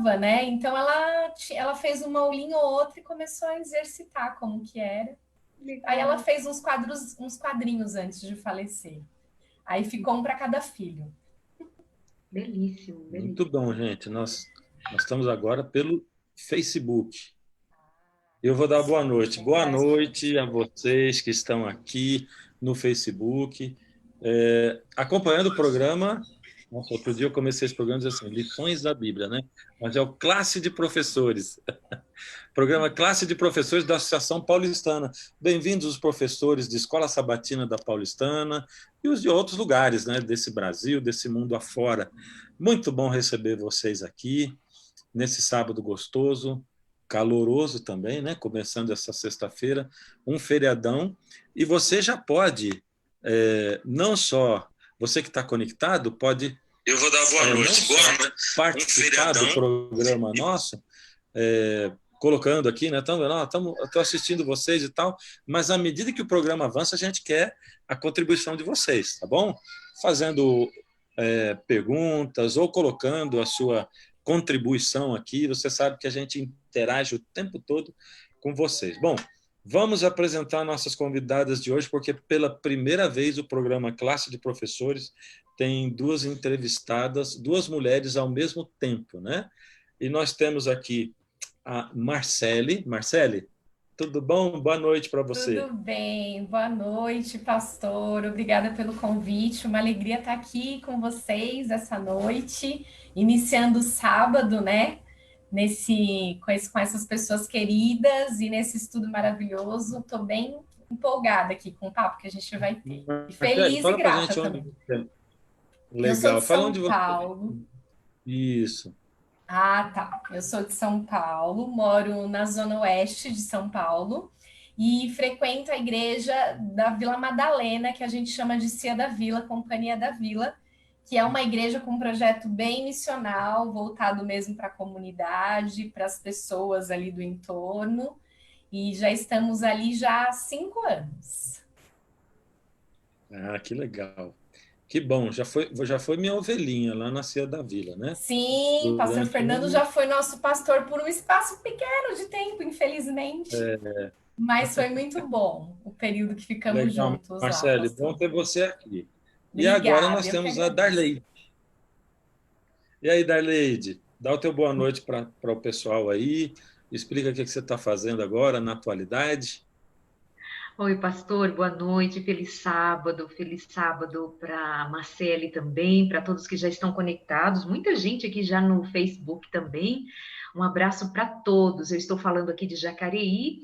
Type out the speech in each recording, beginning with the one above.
gostava, né? Então ela fez uma aulinha ou outra e começou a exercitar como que era. Aí ela Legal. fez uns quadrinhos antes de falecer. Aí ficou um para cada filho. Belíssimo, Muito belíssimo. bom, gente. Nós estamos agora pelo Facebook. Eu vou dar boa noite. Tem Boa mais gente. noite a vocês que estão aqui no Facebook, acompanhando o programa. Nossa, outro dia eu comecei esse programa dizendo assim, lições da Bíblia, né? Mas é o Classe de Professores. Programa Classe de Professores da Associação Paulistana. Bem-vindos os professores de Escola Sabatina da Paulistana e os de outros lugares, né? Desse Brasil, desse mundo afora. Muito bom receber vocês aqui nesse sábado gostoso, caloroso também, né? Começando essa sexta-feira, um feriadão. E você já pode, não só você que está conectado, pode. Eu vou dar boa noite. Boa noite. Participar do programa nosso, colocando aqui, né? Estou assistindo vocês e tal, mas à medida que o programa avança, a gente quer a contribuição de vocês, tá bom? Fazendo perguntas ou colocando a sua contribuição aqui. Você sabe que a gente interage o tempo todo com vocês. Bom, vamos apresentar nossas convidadas de hoje, porque pela primeira vez o programa Classe de Professores tem duas entrevistadas, duas mulheres ao mesmo tempo, né? E nós temos aqui a Marcele. Marcele, tudo bom? Boa noite para você. Tudo bem, boa noite, pastor. Obrigada pelo convite. Uma alegria estar aqui com vocês essa noite, iniciando o sábado, né? Com essas pessoas queridas e nesse estudo maravilhoso. Estou bem empolgada aqui com o papo que a gente vai ter. E Marcele, feliz e fala para a grata gente onde também. você é. Eu sou de Legal. Fala São onde você Paulo. é. Isso. Ah, tá. Eu sou de São Paulo, moro na zona oeste de São Paulo e frequento a igreja da Vila Madalena, que a gente chama de Cia da Vila, Companhia da Vila, que é uma igreja com um projeto bem missional, voltado mesmo para a comunidade, para as pessoas ali do entorno. E já estamos ali já há 5 anos. Ah, que legal. Que bom. Já foi minha ovelhinha lá na Cia da Vila, né? Sim, pastor Durante Fernando um. já foi nosso pastor por um espaço pequeno de tempo, infelizmente. Mas foi muito bom o período que ficamos Legal, juntos lá, Marcele. Bom pastor. ter você aqui. E agora Obrigada, nós eu que temos a agradeço. Darleide. E aí, Darleide, dá o teu boa noite para o pessoal aí. Explica o que você está fazendo agora, na atualidade. Oi, pastor, boa noite, feliz sábado para Marcele também, para todos que já estão conectados, muita gente aqui já no Facebook também. Um abraço para todos. Eu estou falando aqui de Jacareí,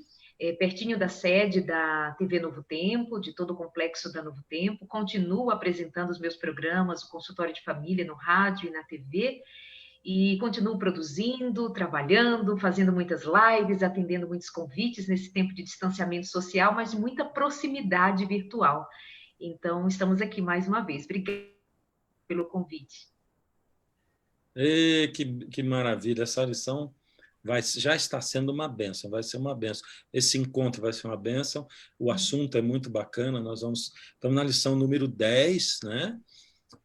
pertinho da sede da TV Novo Tempo, de todo o complexo da Novo Tempo. Continuo apresentando os meus programas, o consultório de família no rádio e na TV. E continuo produzindo, trabalhando, fazendo muitas lives, atendendo muitos convites nesse tempo de distanciamento social, mas de muita proximidade virtual. Então, estamos aqui mais uma vez. Obrigada pelo convite. Que maravilha! Essa lição já está sendo uma bênção, vai ser uma bênção. Esse encontro vai ser uma bênção, o assunto é muito bacana, estamos na lição número 10, né?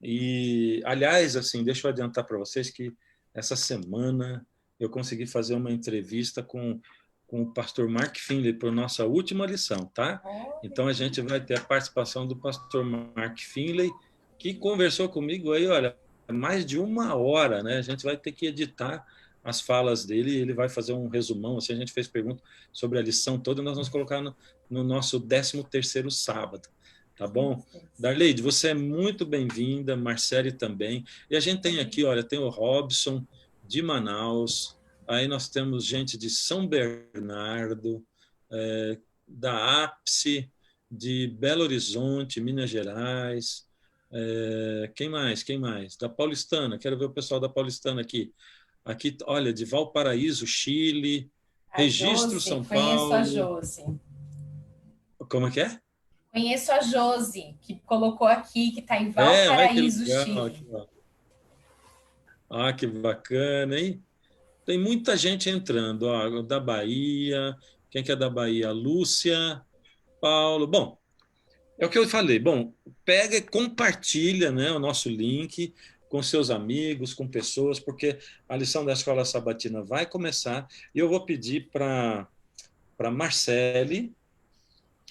E, aliás, assim, deixa eu adiantar para vocês que essa semana eu consegui fazer uma entrevista com o pastor Mark Finley para nossa última lição, tá? Então, a gente vai ter a participação do pastor Mark Finley, que conversou comigo aí, olha, mais de 1 hora, né? A gente vai ter que editar as falas dele e ele vai fazer um resumão. Assim, a gente fez pergunta sobre a lição toda e nós vamos colocar no nosso 13º sábado. Tá bom? Darleide, você é muito bem-vinda, Marcele também. E a gente tem aqui, olha, tem o Robson de Manaus, aí nós temos gente de São Bernardo, da Ápice, de Belo Horizonte, Minas Gerais. Quem mais? Quem mais? Da Paulistana, quero ver o pessoal da Paulistana aqui. Aqui, olha, de Valparaíso, Chile, A Registro Josi, São conheço a Paulo. Josi. Como é que é? Conheço a Josi, que colocou aqui, que está em Olha que Valparaíso, legal. Chile. Aqui, ó. Ah, que bacana, hein? Tem muita gente entrando, ó, da Bahia. Quem que é da Bahia? Lúcia, Paulo. Bom, é o que eu falei. Bom, pega e compartilha, né, o nosso link com seus amigos, com pessoas, porque a lição da Escola Sabatina vai começar e eu vou pedir para Marcele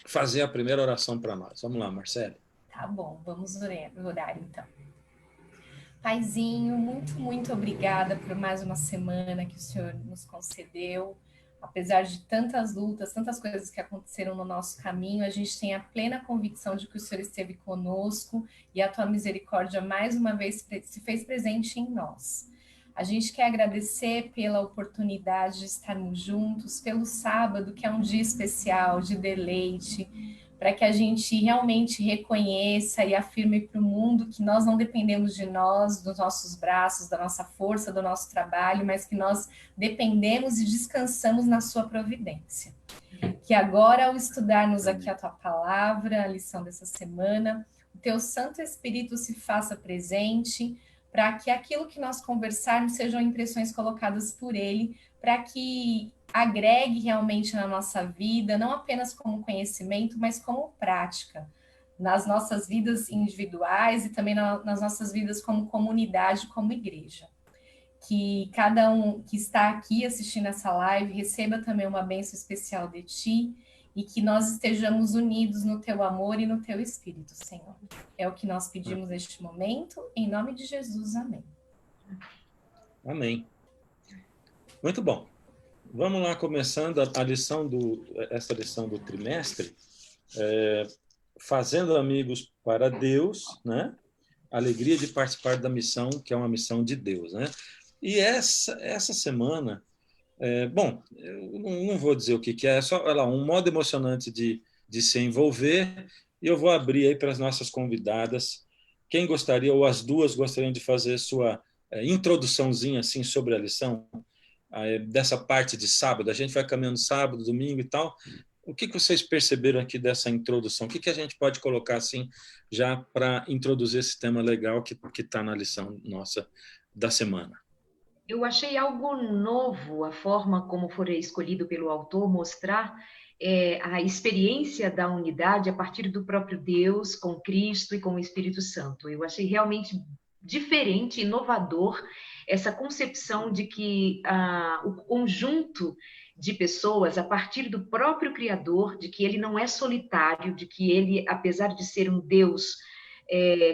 fazer a primeira oração para nós. Vamos lá, Marcele. Tá bom, vamos orar então. Paizinho, muito, muito obrigada por mais uma semana que o Senhor nos concedeu. Apesar de tantas lutas, tantas coisas que aconteceram no nosso caminho, a gente tem a plena convicção de que o Senhor esteve conosco e a tua misericórdia mais uma vez se fez presente em nós. A gente quer agradecer pela oportunidade de estarmos juntos, pelo sábado, que é um dia especial, de deleite, para que a gente realmente reconheça e afirme para o mundo que nós não dependemos de nós, dos nossos braços, da nossa força, do nosso trabalho, mas que nós dependemos e descansamos na sua providência. Que agora, ao estudarmos aqui a tua palavra, a lição dessa semana, o teu Santo Espírito se faça presente, para que aquilo que nós conversarmos sejam impressões colocadas por ele, para que agregue realmente na nossa vida, não apenas como conhecimento, mas como prática, nas nossas vidas individuais e também nas nossas vidas como comunidade, como igreja. Que cada um que está aqui assistindo essa live receba também uma bênção especial de ti e que nós estejamos unidos no teu amor e no teu espírito, Senhor. É o que nós pedimos neste momento, em nome de Jesus, amém. Amém. Muito bom. Vamos lá, começando essa lição do trimestre, fazendo amigos para Deus, né? Alegria de participar da missão, que é uma missão de Deus, né? E essa semana, bom, eu não vou dizer o que é só um modo emocionante de se envolver, e eu vou abrir aí para as nossas convidadas. Quem gostaria, ou as duas gostariam de fazer sua introduçãozinha assim, sobre a lição, dessa parte de sábado? A gente vai caminhando sábado, domingo e tal. O que vocês perceberam aqui dessa introdução? O que a gente pode colocar assim já para introduzir esse tema legal que está na lição nossa da semana? Eu achei algo novo a forma como foi escolhido pelo autor mostrar a experiência da unidade a partir do próprio Deus, com Cristo e com o Espírito Santo. Eu achei realmente diferente, inovador, essa concepção de que o conjunto de pessoas, a partir do próprio Criador, de que ele não é solitário, de que ele, apesar de ser um Deus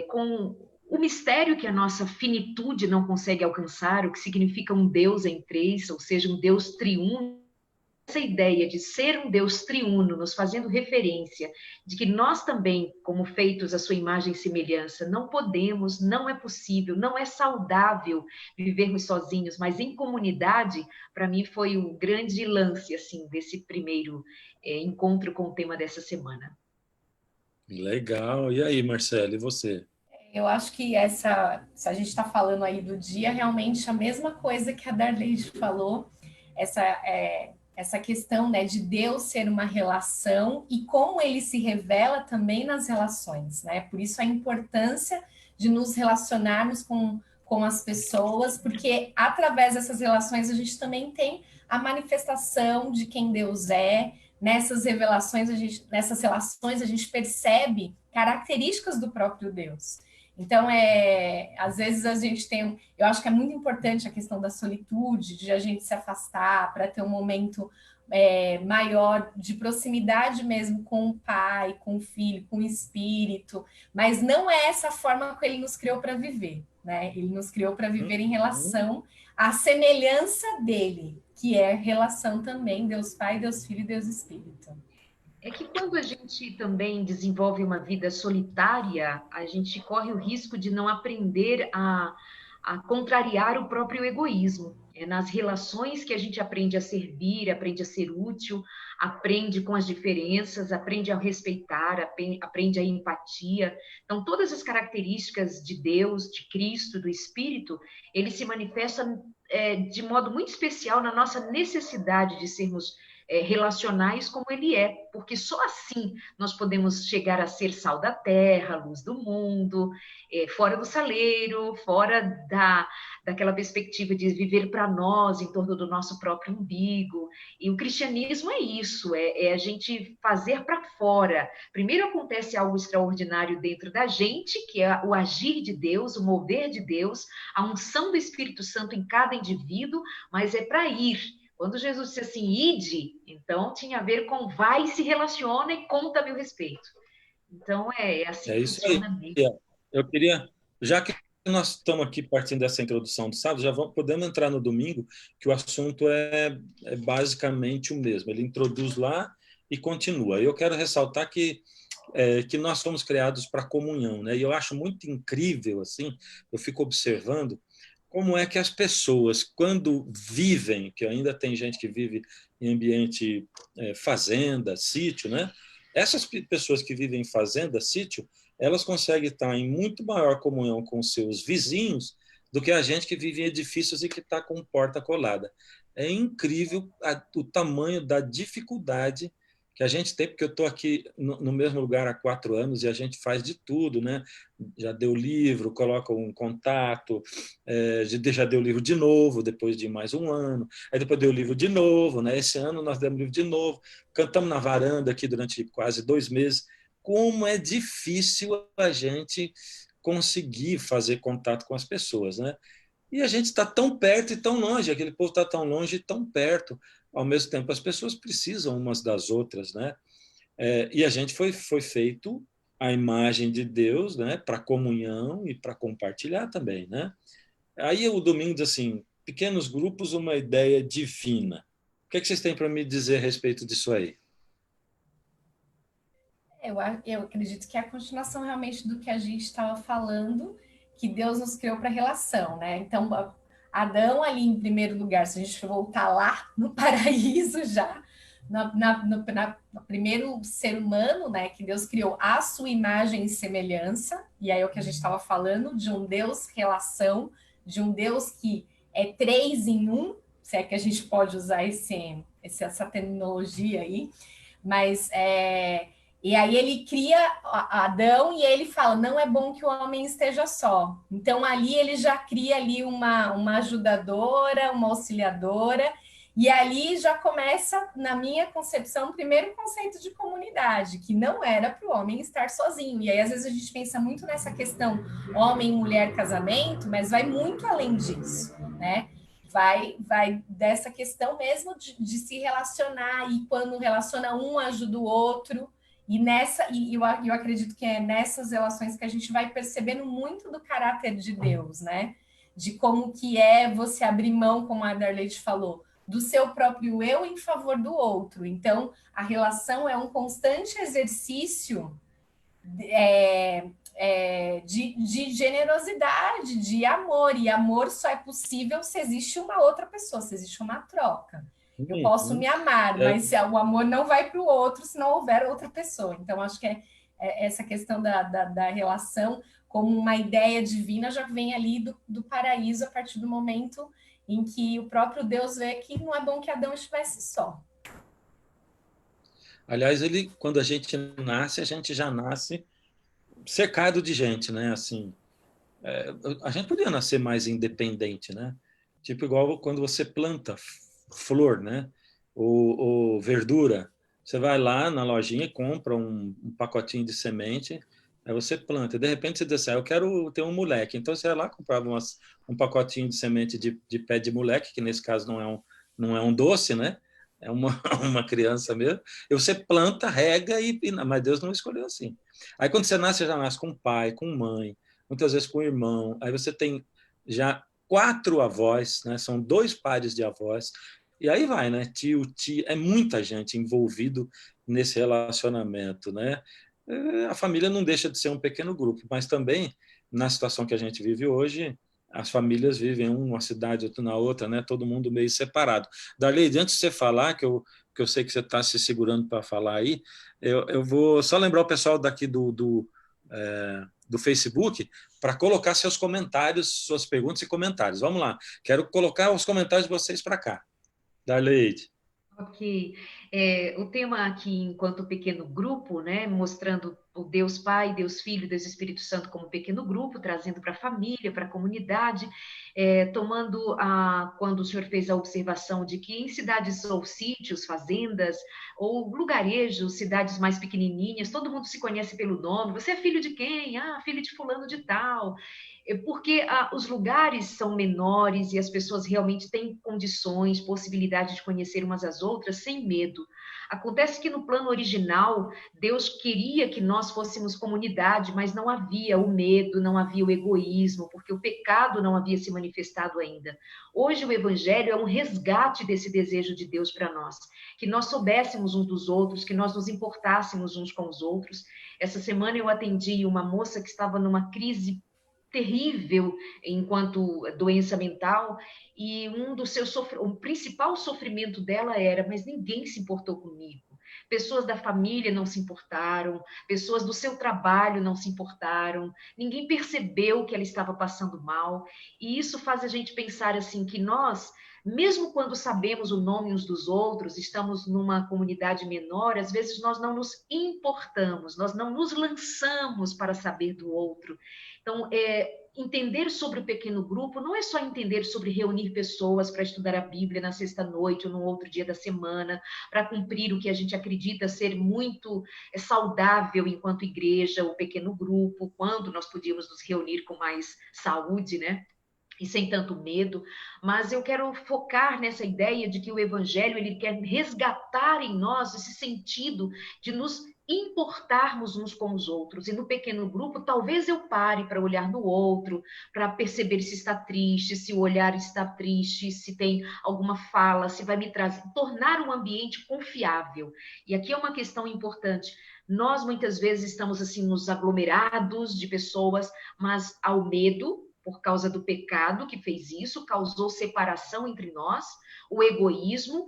com o mistério que a nossa finitude não consegue alcançar, o que significa um Deus em três, ou seja, um Deus triuno. Essa ideia de ser um Deus triuno, nos fazendo referência de que nós também, como feitos à sua imagem e semelhança, não podemos, não é possível, não é saudável vivermos sozinhos, mas em comunidade, para mim foi o grande lance assim, desse primeiro encontro com o tema dessa semana. Legal. E aí, Marcelo, e você? Eu acho que se a gente está falando aí do dia, realmente a mesma coisa que a Darlene falou, essa questão, né, de Deus ser uma relação e como ele se revela também nas relações, né? Por isso a importância de nos relacionarmos com as pessoas, porque através dessas relações a gente também tem a manifestação de quem Deus é. Nessas nessas relações a gente percebe características do próprio Deus. Então, às vezes a gente eu acho que é muito importante a questão da solitude, de a gente se afastar para ter um momento maior de proximidade mesmo com o Pai, com o Filho, com o Espírito, mas não é essa forma que ele nos criou para viver, né? Ele nos criou para viver em relação à semelhança dele, que é relação também, Deus Pai, Deus Filho e Deus Espírito. É que quando a gente também desenvolve uma vida solitária, a gente corre o risco de não aprender a contrariar o próprio egoísmo. É nas relações que a gente aprende a servir, aprende a ser útil, aprende com as diferenças, aprende a respeitar, aprende a empatia. Então, todas as características de Deus, de Cristo, do Espírito, ele se manifesta de modo muito especial na nossa necessidade de sermos relacionais como ele é, porque só assim nós podemos chegar a ser sal da terra, luz do mundo, fora do saleiro, fora daquela perspectiva de viver para nós, em torno do nosso próprio umbigo. E o cristianismo é isso, é a gente fazer para fora. Primeiro acontece algo extraordinário dentro da gente, que é o agir de Deus, o mover de Deus, a unção do Espírito Santo em cada indivíduo, mas é para ir. Quando Jesus disse assim, ide, então tinha a ver com vai, se relaciona e conta a meu respeito. Então é assim É que isso aí. funciona mesmo. Eu queria, já que nós estamos aqui partindo dessa introdução do sábado, podemos entrar no domingo, que o assunto é basicamente o mesmo. Ele introduz lá e continua. Eu quero ressaltar que nós fomos criados para comunhão, né? E eu acho muito incrível, assim, eu fico observando como é que as pessoas, quando vivem, que ainda tem gente que vive em ambiente fazenda, sítio, né? Essas pessoas que vivem em fazenda, sítio, elas conseguem estar em muito maior comunhão com seus vizinhos do que a gente que vive em edifícios e que está com porta colada. É incrível o tamanho da dificuldade que a gente tem, porque eu estou aqui no mesmo lugar há 4 anos e a gente faz de tudo, né? Já deu livro, coloca um contato, já deu livro de novo, depois de mais um ano, aí depois deu livro de novo, né? Esse ano nós demos livro de novo, cantamos na varanda aqui durante quase 2 meses. Como é difícil a gente conseguir fazer contato com as pessoas, né? E a gente está tão perto e tão longe, aquele povo está tão longe e tão perto. Ao mesmo tempo, as pessoas precisam umas das outras, né? E a gente foi feito à imagem de Deus, né? Para comunhão e para compartilhar também, né? Aí o domingo diz assim, pequenos grupos, uma ideia divina. O que é que vocês têm para me dizer a respeito disso aí? Eu acredito que é a continuação realmente do que a gente estava falando, que Deus nos criou para relação, né? Então, Adão ali em primeiro lugar, se a gente voltar lá no paraíso já, no primeiro ser humano, né, que Deus criou à sua imagem e semelhança, e aí é o que a gente estava falando, de um Deus relação, de um Deus que é 3 em 1, se é que a gente pode usar essa terminologia aí, mas e aí ele cria Adão e ele fala, não é bom que o homem esteja só. Então ali ele já cria ali uma ajudadora, uma auxiliadora, e ali já começa, na minha concepção, o primeiro conceito de comunidade, que não era para o homem estar sozinho. E aí às vezes a gente pensa muito nessa questão homem, mulher, casamento, mas vai muito além disso, né? Vai dessa questão mesmo de se relacionar, e quando relaciona um ajuda o outro. E eu acredito que é nessas relações que a gente vai percebendo muito do caráter de Deus, né? De como que é você abrir mão, como a Darleide falou, do seu próprio eu em favor do outro. Então, a relação é um constante exercício de generosidade, de amor. E amor só é possível se existe uma outra pessoa, se existe uma troca. Eu posso me amar, mas o amor não vai para o outro se não houver outra pessoa. Então, acho que essa questão da relação como uma ideia divina já vem ali do paraíso, a partir do momento em que o próprio Deus vê que não é bom que Adão estivesse só. Aliás, quando a gente já nasce cercado de gente, né? Assim, a gente podia nascer mais independente, né? Tipo igual quando você planta flor, né? Ou verdura. Você vai lá na lojinha e compra um pacotinho de semente, aí você planta. De repente você diz assim, eu quero ter um moleque. Então você vai lá, comprava um pacotinho de semente de pé de moleque, que nesse caso não é um doce, né? É uma criança mesmo. E você planta, rega, mas Deus não escolheu assim. Aí quando você nasce, você já nasce com pai, com mãe, muitas vezes com irmão. Aí você tem já 4 avós, né? São 2 pares de avós. E aí vai, né? Tio, tia, é muita gente envolvido nesse relacionamento, né? A família não deixa de ser um pequeno grupo, mas também, na situação que a gente vive hoje, as famílias vivem uma cidade, outra na outra, né? Todo mundo meio separado. Darley, antes de você falar, que eu sei que você está se segurando para falar aí, eu vou só lembrar o pessoal daqui do Facebook para colocar seus comentários, suas perguntas e comentários. Vamos lá. Quero colocar os comentários de vocês para cá. Darleide. Ok. O tema aqui, enquanto pequeno grupo, né, mostrando o Deus Pai, Deus Filho, Deus Espírito Santo como pequeno grupo, trazendo para a família, para a comunidade, quando o senhor fez a observação de que em cidades ou sítios, fazendas, ou lugarejos, cidades mais pequenininhas, todo mundo se conhece pelo nome, você é filho de quem? Ah, filho de fulano de tal. Porque os lugares são menores e as pessoas realmente têm condições, possibilidade de conhecer umas às outras sem medo. Acontece que no plano original, Deus queria que nós fôssemos comunidade, mas não havia o medo, não havia o egoísmo, porque o pecado não havia se manifestado ainda. Hoje o Evangelho é um resgate desse desejo de Deus para nós, que nós soubéssemos uns dos outros, que nós nos importássemos uns com os outros. Essa semana eu atendi uma moça que estava numa crise terrível enquanto doença mental, e o principal sofrimento dela era, mas ninguém se importou comigo. Pessoas da família não se importaram, pessoas do seu trabalho não se importaram, ninguém percebeu que ela estava passando mal, e isso faz a gente pensar assim, que nós, mesmo quando sabemos o nome uns dos outros, estamos numa comunidade menor, às vezes nós não nos importamos, nós não nos lançamos para saber do outro. Então, entender sobre o pequeno grupo não é só entender sobre reunir pessoas para estudar a Bíblia na sexta-noite ou no outro dia da semana, para cumprir o que a gente acredita ser muito saudável enquanto igreja, o pequeno grupo, quando nós podíamos nos reunir com mais saúde, né? E sem tanto medo, mas eu quero focar nessa ideia de que o Evangelho ele quer resgatar em nós esse sentido de nos importarmos uns com os outros. E no pequeno grupo, talvez eu pare para olhar no outro, para perceber se está triste, se o olhar está triste, se tem alguma fala, se vai me trazer, tornar um ambiente confiável. E aqui é uma questão importante. Nós muitas vezes estamos assim nos aglomerados de pessoas, mas ao medo por causa do pecado que fez isso, causou separação entre nós, o egoísmo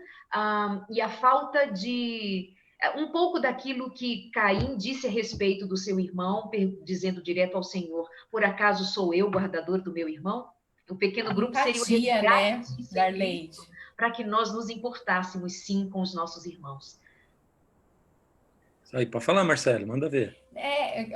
e a falta de... Um pouco daquilo que Caim disse a respeito do seu irmão, dizendo direto ao Senhor, por acaso sou eu o guardador do meu irmão? O pequeno grupo seria o Empatia, né, resgate Darleide? para que nós nos importássemos, sim, com os nossos irmãos. Isso aí, pode falar, Marcelo, manda ver.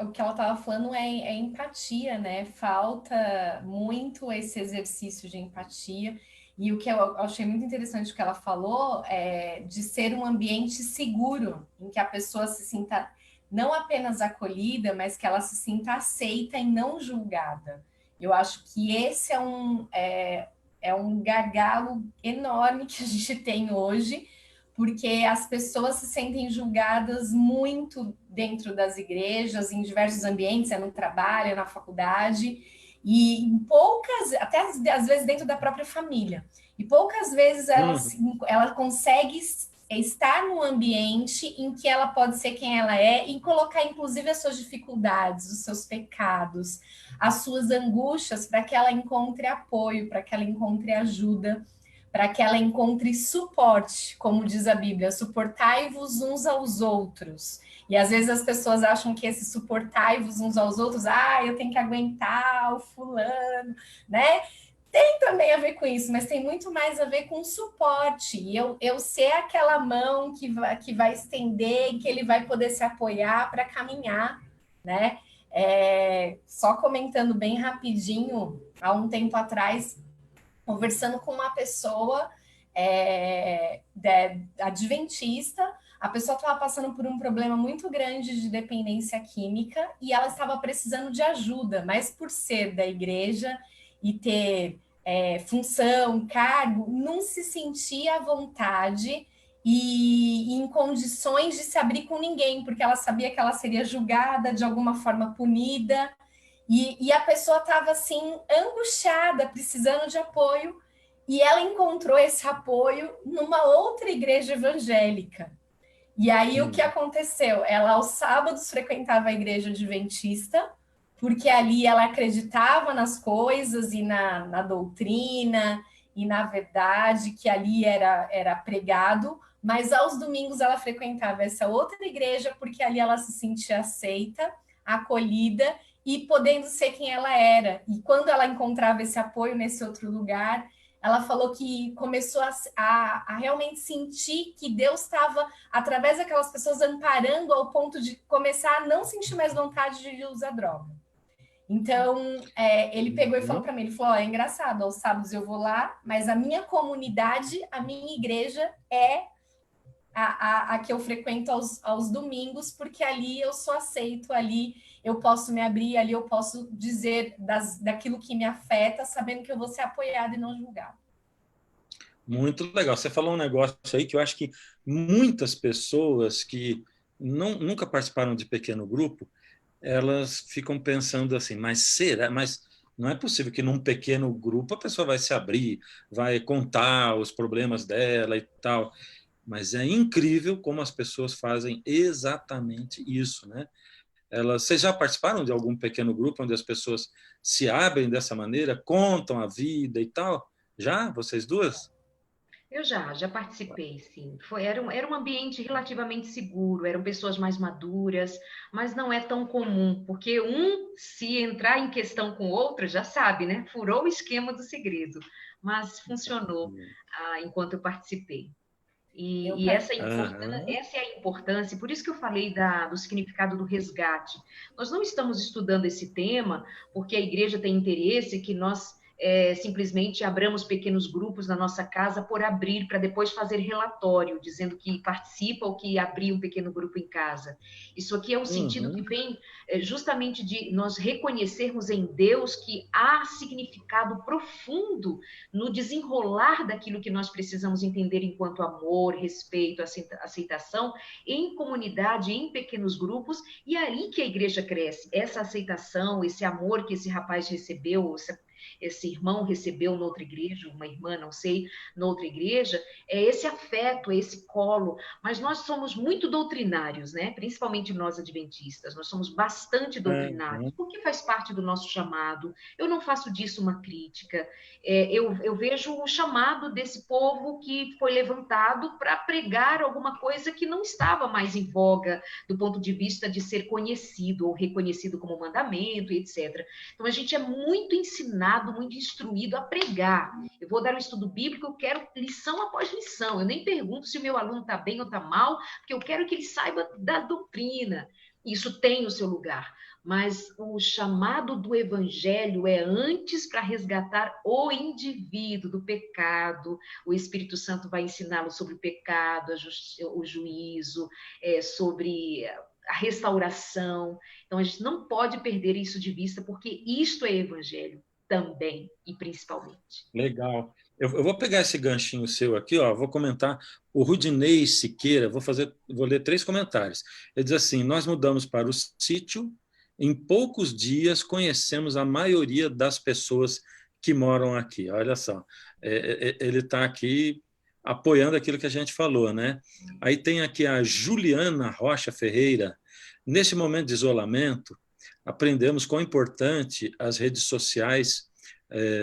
O que ela estava falando é empatia, né? Falta muito esse exercício de empatia. E o que eu achei muito interessante que ela falou é de ser um ambiente seguro, em que a pessoa se sinta não apenas acolhida, mas que ela se sinta aceita e não julgada. Eu acho que esse é um gargalo enorme que a gente tem hoje, porque as pessoas se sentem julgadas muito dentro das igrejas, em diversos ambientes, no trabalho, na faculdade, e poucas, até às vezes dentro da própria família. E poucas vezes ela consegue estar num ambiente em que ela pode ser quem ela é e colocar, inclusive, as suas dificuldades, os seus pecados, as suas angústias, para que ela encontre apoio, para que ela encontre ajuda, para que ela encontre suporte, como diz a Bíblia, suportai-vos uns aos outros. E às vezes as pessoas acham que esse suportai-vos uns aos outros, eu tenho que aguentar o fulano, né? Tem também a ver com isso, mas tem muito mais a ver com suporte. E eu ser aquela mão que vai estender e que ele vai poder se apoiar para caminhar, né? Só comentando bem rapidinho, há um tempo atrás, conversando com uma pessoa adventista, a pessoa estava passando por um problema muito grande de dependência química e ela estava precisando de ajuda, mas por ser da igreja e ter função, cargo, não se sentia à vontade e em condições de se abrir com ninguém, porque ela sabia que ela seria julgada, de alguma forma punida, e a pessoa estava assim, angustiada, precisando de apoio, e ela encontrou esse apoio numa outra igreja evangélica. E aí o que aconteceu? Ela aos sábados frequentava a igreja adventista, porque ali ela acreditava nas coisas e na doutrina e na verdade que ali era pregado, mas aos domingos ela frequentava essa outra igreja porque ali ela se sentia aceita, acolhida e podendo ser quem ela era. E quando ela encontrava esse apoio nesse outro lugar, ela falou que começou a realmente sentir que Deus estava, através daquelas pessoas, amparando ao ponto de começar a não sentir mais vontade de usar droga. Então, ele pegou e falou para mim, ele falou, é engraçado, aos sábados eu vou lá, mas a minha comunidade, a minha igreja é a que eu frequento aos domingos, porque ali eu sou aceito, ali eu posso me abrir, ali eu posso dizer daquilo que me afeta, sabendo que eu vou ser apoiado e não julgado. Muito legal. Você falou um negócio aí que eu acho que muitas pessoas que nunca participaram de pequeno grupo, elas ficam pensando assim, mas será? Mas não é possível que num pequeno grupo a pessoa vai se abrir, vai contar os problemas dela e tal. Mas é incrível como as pessoas fazem exatamente isso, né? Vocês já participaram de algum pequeno grupo onde as pessoas se abrem dessa maneira, contam a vida e tal? Já? Vocês duas? Eu já participei, sim. Era um ambiente relativamente seguro, eram pessoas mais maduras, mas não é tão comum, porque se entrar em questão com o outro, já sabe, né? Furou o esquema do segredo, mas funcionou, enquanto eu participei. E Aham. essa é a importância, por isso que eu falei do significado do resgate. Nós não estamos estudando esse tema porque a igreja tem interesse que nós simplesmente abramos pequenos grupos na nossa casa por abrir, para depois fazer relatório, dizendo que participa ou que abriu um pequeno grupo em casa. Isso aqui é um sentido que vem justamente de nós reconhecermos em Deus que há significado profundo no desenrolar daquilo que nós precisamos entender enquanto amor, respeito, aceitação, em comunidade, em pequenos grupos, e é aí que a igreja cresce. Essa aceitação, esse amor que esse rapaz recebeu, esse irmão recebeu noutra igreja, uma irmã, não sei, noutra igreja, é esse afeto, é esse colo. Mas nós somos muito doutrinários, né? Principalmente nós adventistas, nós somos bastante doutrinários, porque faz parte do nosso chamado. Eu não faço disso uma crítica. Eu vejo o chamado desse povo que foi levantado para pregar alguma coisa que não estava mais em voga do ponto de vista de ser conhecido ou reconhecido como mandamento, etc. Então, a gente é muito ensinado, muito instruído a pregar. Eu vou dar um estudo bíblico, eu quero lição após lição. Eu nem pergunto se o meu aluno está bem ou está mal, porque eu quero que ele saiba da doutrina. Isso tem o seu lugar. Mas o chamado do evangelho é antes para resgatar o indivíduo do pecado. O Espírito Santo vai ensiná-lo sobre o pecado, o juízo, sobre a restauração. Então, a gente não pode perder isso de vista, porque isto é evangelho também e principalmente. Legal. Eu vou pegar esse ganchinho seu aqui, ó, vou comentar. O Rudinei Siqueira, vou ler 3 comentários. Ele diz assim: nós mudamos para o sítio, em poucos dias conhecemos a maioria das pessoas que moram aqui. Olha só, ele está aqui apoiando aquilo que a gente falou, né? Aí tem aqui a Juliana Rocha Ferreira. Nesse momento de isolamento, aprendemos quão importante as redes sociais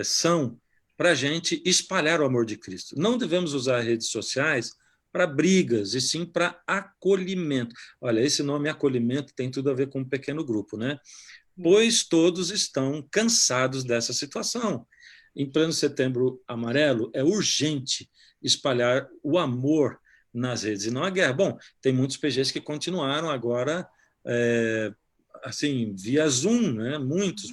são para a gente espalhar o amor de Cristo. Não devemos usar redes sociais para brigas, e sim para acolhimento. Olha, esse nome acolhimento tem tudo a ver com um pequeno grupo, né? Pois todos estão cansados dessa situação. Em pleno Setembro Amarelo, é urgente espalhar o amor nas redes, e não a guerra. Bom, tem muitos PGs que continuaram agora assim, via Zoom, né? Muitos.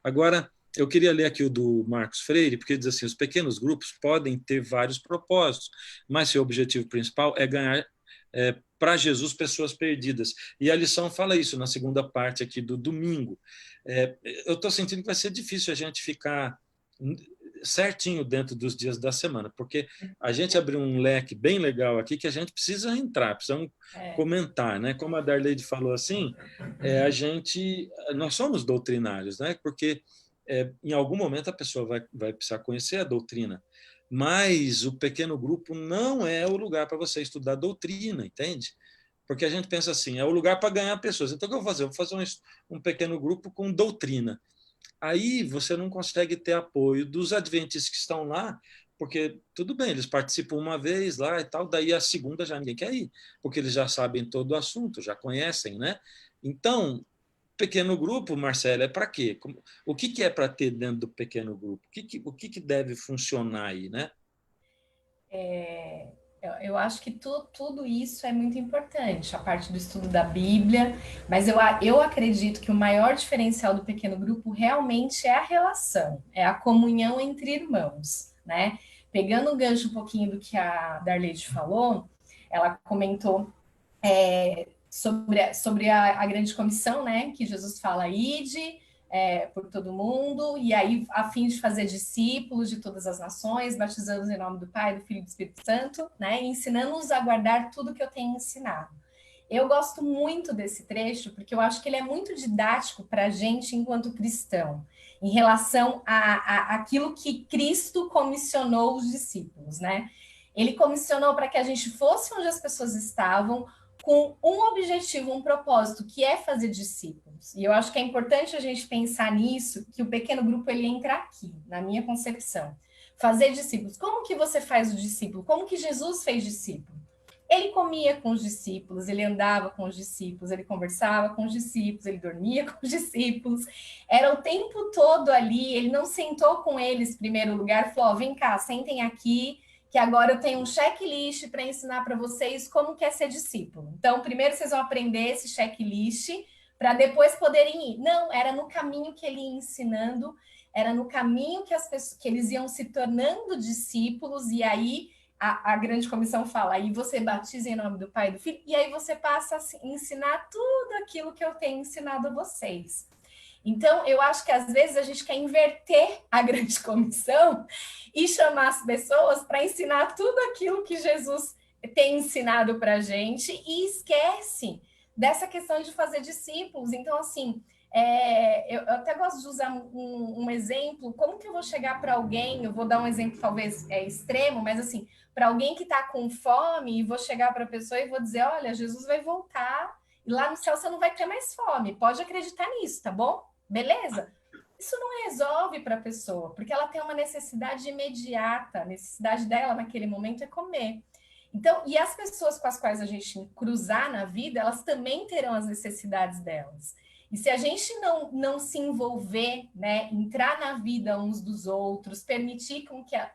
Agora, eu queria ler aqui o do Marcos Freire, porque diz assim: os pequenos grupos podem ter vários propósitos, mas seu objetivo principal é ganhar para Jesus pessoas perdidas. E a lição fala isso na segunda parte aqui do domingo. Eu estou sentindo que vai ser difícil a gente ficar certinho dentro dos dias da semana, porque a gente abriu um leque bem legal aqui que a gente precisa entrar, precisamos comentar, né? Como a Darleide falou assim, nós somos doutrinários, né? Porque em algum momento a pessoa vai precisar conhecer a doutrina, mas o pequeno grupo não é o lugar para você estudar doutrina, entende? Porque a gente pensa assim, é o lugar para ganhar pessoas. Então, o que eu vou fazer? Eu vou fazer um pequeno grupo com doutrina. Aí você não consegue ter apoio dos adventistas que estão lá, porque tudo bem, eles participam uma vez lá e tal, daí a segunda já ninguém quer ir, porque eles já sabem todo o assunto, já conhecem, né? Então, pequeno grupo, Marcelo, é para quê? O que é para ter dentro do pequeno grupo? O que deve funcionar aí, né? Eu acho que tudo isso é muito importante, a parte do estudo da Bíblia, mas eu acredito que o maior diferencial do pequeno grupo realmente é a relação, é a comunhão entre irmãos, né? Pegando um gancho um pouquinho do que a Darleide falou, ela comentou sobre a grande comissão, né? Que Jesus fala, ide por todo mundo, e aí, a fim de fazer discípulos de todas as nações, batizando-os em nome do Pai, do Filho e do Espírito Santo, né? E ensinando-os a guardar tudo que eu tenho ensinado. Eu gosto muito desse trecho, porque eu acho que ele é muito didático para a gente, enquanto cristão, em relação a aquilo que Cristo comissionou os discípulos, né? Ele comissionou para que a gente fosse onde as pessoas estavam, com um objetivo, um propósito, que é fazer discípulos. E eu acho que é importante a gente pensar nisso, que o pequeno grupo ele entra aqui, na minha concepção. Fazer discípulos. Como que você faz o discípulo? Como que Jesus fez discípulo? Ele comia com os discípulos, ele andava com os discípulos, ele conversava com os discípulos, ele dormia com os discípulos. Era o tempo todo ali, ele não sentou com eles em primeiro lugar, falou, vem cá, sentem aqui, que agora eu tenho um checklist para ensinar para vocês como que é ser discípulo. Então, primeiro vocês vão aprender esse checklist para depois poderem ir. Não, era no caminho que ele ia ensinando, era no caminho que as pessoas, que eles iam se tornando discípulos, e aí a grande comissão fala, aí você batiza em nome do Pai e do Filho, e aí você passa a ensinar tudo aquilo que eu tenho ensinado a vocês. Então, eu acho que às vezes a gente quer inverter a grande comissão e chamar as pessoas para ensinar tudo aquilo que Jesus tem ensinado para a gente e esquece dessa questão de fazer discípulos. Então, assim, eu até gosto de usar um exemplo. Como que eu vou chegar para alguém? Eu vou dar um exemplo talvez extremo, mas assim, para alguém que está com fome, e vou chegar para a pessoa e vou dizer: olha, Jesus vai voltar e lá no céu você não vai ter mais fome. Pode acreditar nisso, tá bom? Beleza? Isso não resolve para a pessoa, porque ela tem uma necessidade imediata, a necessidade dela naquele momento é comer. Então, e as pessoas com as quais a gente cruzar na vida, elas também terão as necessidades delas. E se a gente não se envolver, né, entrar na vida uns dos outros, permitir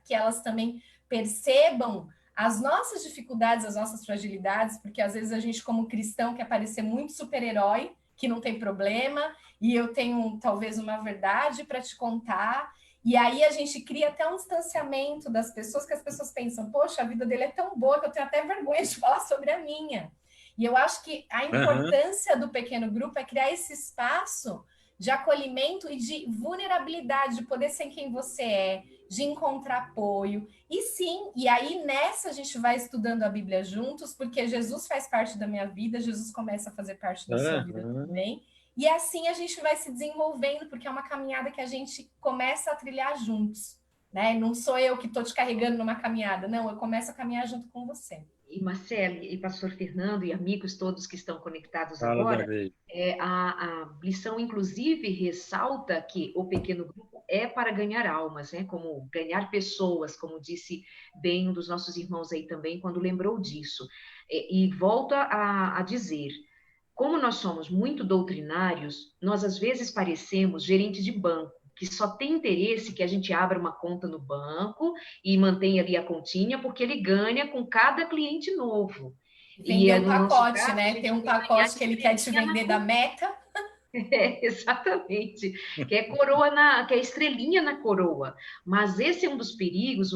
que elas também percebam as nossas dificuldades, as nossas fragilidades, porque às vezes a gente, como cristão, quer parecer muito super-herói, que não tem problema, e eu tenho talvez uma verdade para te contar, e aí a gente cria até um distanciamento das pessoas, que as pessoas pensam, poxa, a vida dele é tão boa que eu tenho até vergonha de falar sobre a minha. E eu acho que a importância do pequeno grupo é criar esse espaço de acolhimento e de vulnerabilidade, de poder ser quem você é, de encontrar apoio. E sim, e aí nessa a gente vai estudando a Bíblia juntos, porque Jesus faz parte da minha vida, Jesus começa a fazer parte da sua vida também. E assim a gente vai se desenvolvendo, porque é uma caminhada que a gente começa a trilhar juntos, né? Não sou eu que estou te carregando numa caminhada, não, eu começo a caminhar junto com você. E Marcelo, e pastor Fernando, e amigos todos que estão conectados Fala, agora, Davi. a lição, inclusive, ressalta que o pequeno grupo é para ganhar almas, né? Como ganhar pessoas, como disse bem um dos nossos irmãos aí também, quando lembrou disso. E volta a dizer, como nós somos muito doutrinários, nós às vezes parecemos gerentes de banco, que só tem interesse que a gente abra uma conta no banco e mantenha ali a continha, porque ele ganha com cada cliente novo. Vender um No nosso pacote, caso, a né? gente Tem um quer ganhar pacote que ele quer te vender da Meta. Exatamente, que é coroa que é estrelinha na coroa. Mas esse é um dos perigos,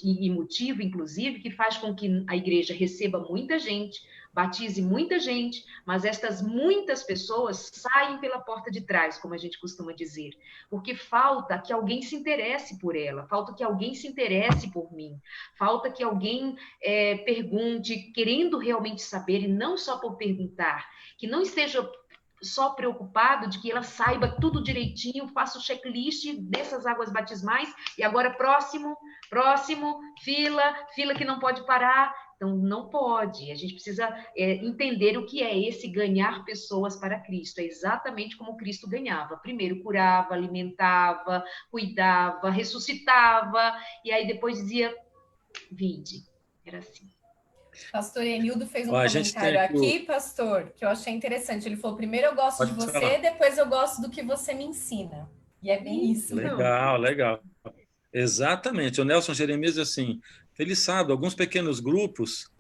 e motivo, inclusive, que faz com que a igreja receba muita gente, batize muita gente, mas estas muitas pessoas saem pela porta de trás, como a gente costuma dizer, porque falta que alguém se interesse por ela, falta que alguém se interesse por mim, falta que alguém pergunte, querendo realmente saber, e não só por perguntar, que não esteja só preocupado de que ela saiba tudo direitinho, faça o checklist dessas águas batismais, e agora próximo, fila que não pode parar. Então, não pode. A gente precisa entender o que é esse ganhar pessoas para Cristo. É exatamente como Cristo ganhava. Primeiro curava, alimentava, cuidava, ressuscitava, e aí depois dizia, vinde. Era assim. Pastor Enildo fez Ó, um a gente tem comentário aqui o... aqui, pastor, que eu achei interessante. Ele falou: primeiro eu gosto de Pode você, falar. depois eu gosto do que você me ensina. E é bem isso mesmo. Isso. Legal, legal. Exatamente. O Nelson Jeremias diz assim, feliz sábado, alguns pequenos grupos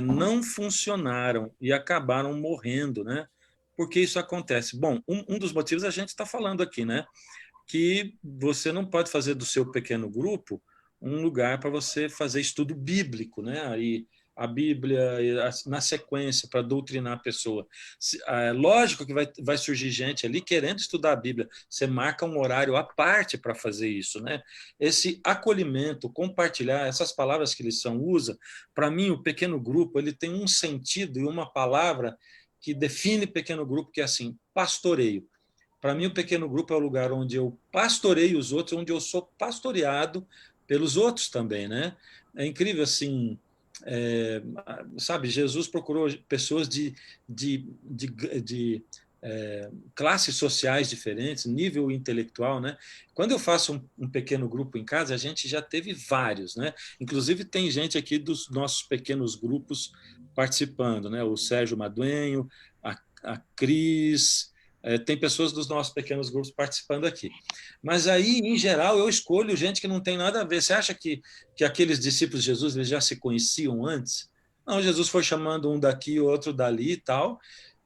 não funcionaram e acabaram morrendo, né? Por que isso acontece? Bom, um dos motivos a gente está falando aqui, né? Que você não pode fazer do seu pequeno grupo um lugar para você fazer estudo bíblico, né? Aí a Bíblia na sequência para doutrinar a pessoa. Lógico que vai surgir gente ali querendo estudar a Bíblia. Você marca um horário à parte para fazer isso, né? Esse acolhimento, compartilhar essas palavras que eles usa, para mim o pequeno grupo ele tem um sentido e uma palavra que define pequeno grupo que é assim, pastoreio. Para mim, o pequeno grupo é o lugar onde eu pastoreio os outros, onde eu sou pastoreado pelos outros também, né? É incrível, assim, sabe, Jesus procurou pessoas de classes sociais diferentes, nível intelectual, né? Quando eu faço um pequeno grupo em casa, a gente já teve vários, né? Inclusive tem gente aqui dos nossos pequenos grupos participando, né? O Sérgio Maduenho, a Cris, tem pessoas dos nossos pequenos grupos participando aqui. Mas aí, em geral, eu escolho gente que não tem nada a ver. Você acha que aqueles discípulos de Jesus eles já se conheciam antes? Não, Jesus foi chamando um daqui, outro dali e tal.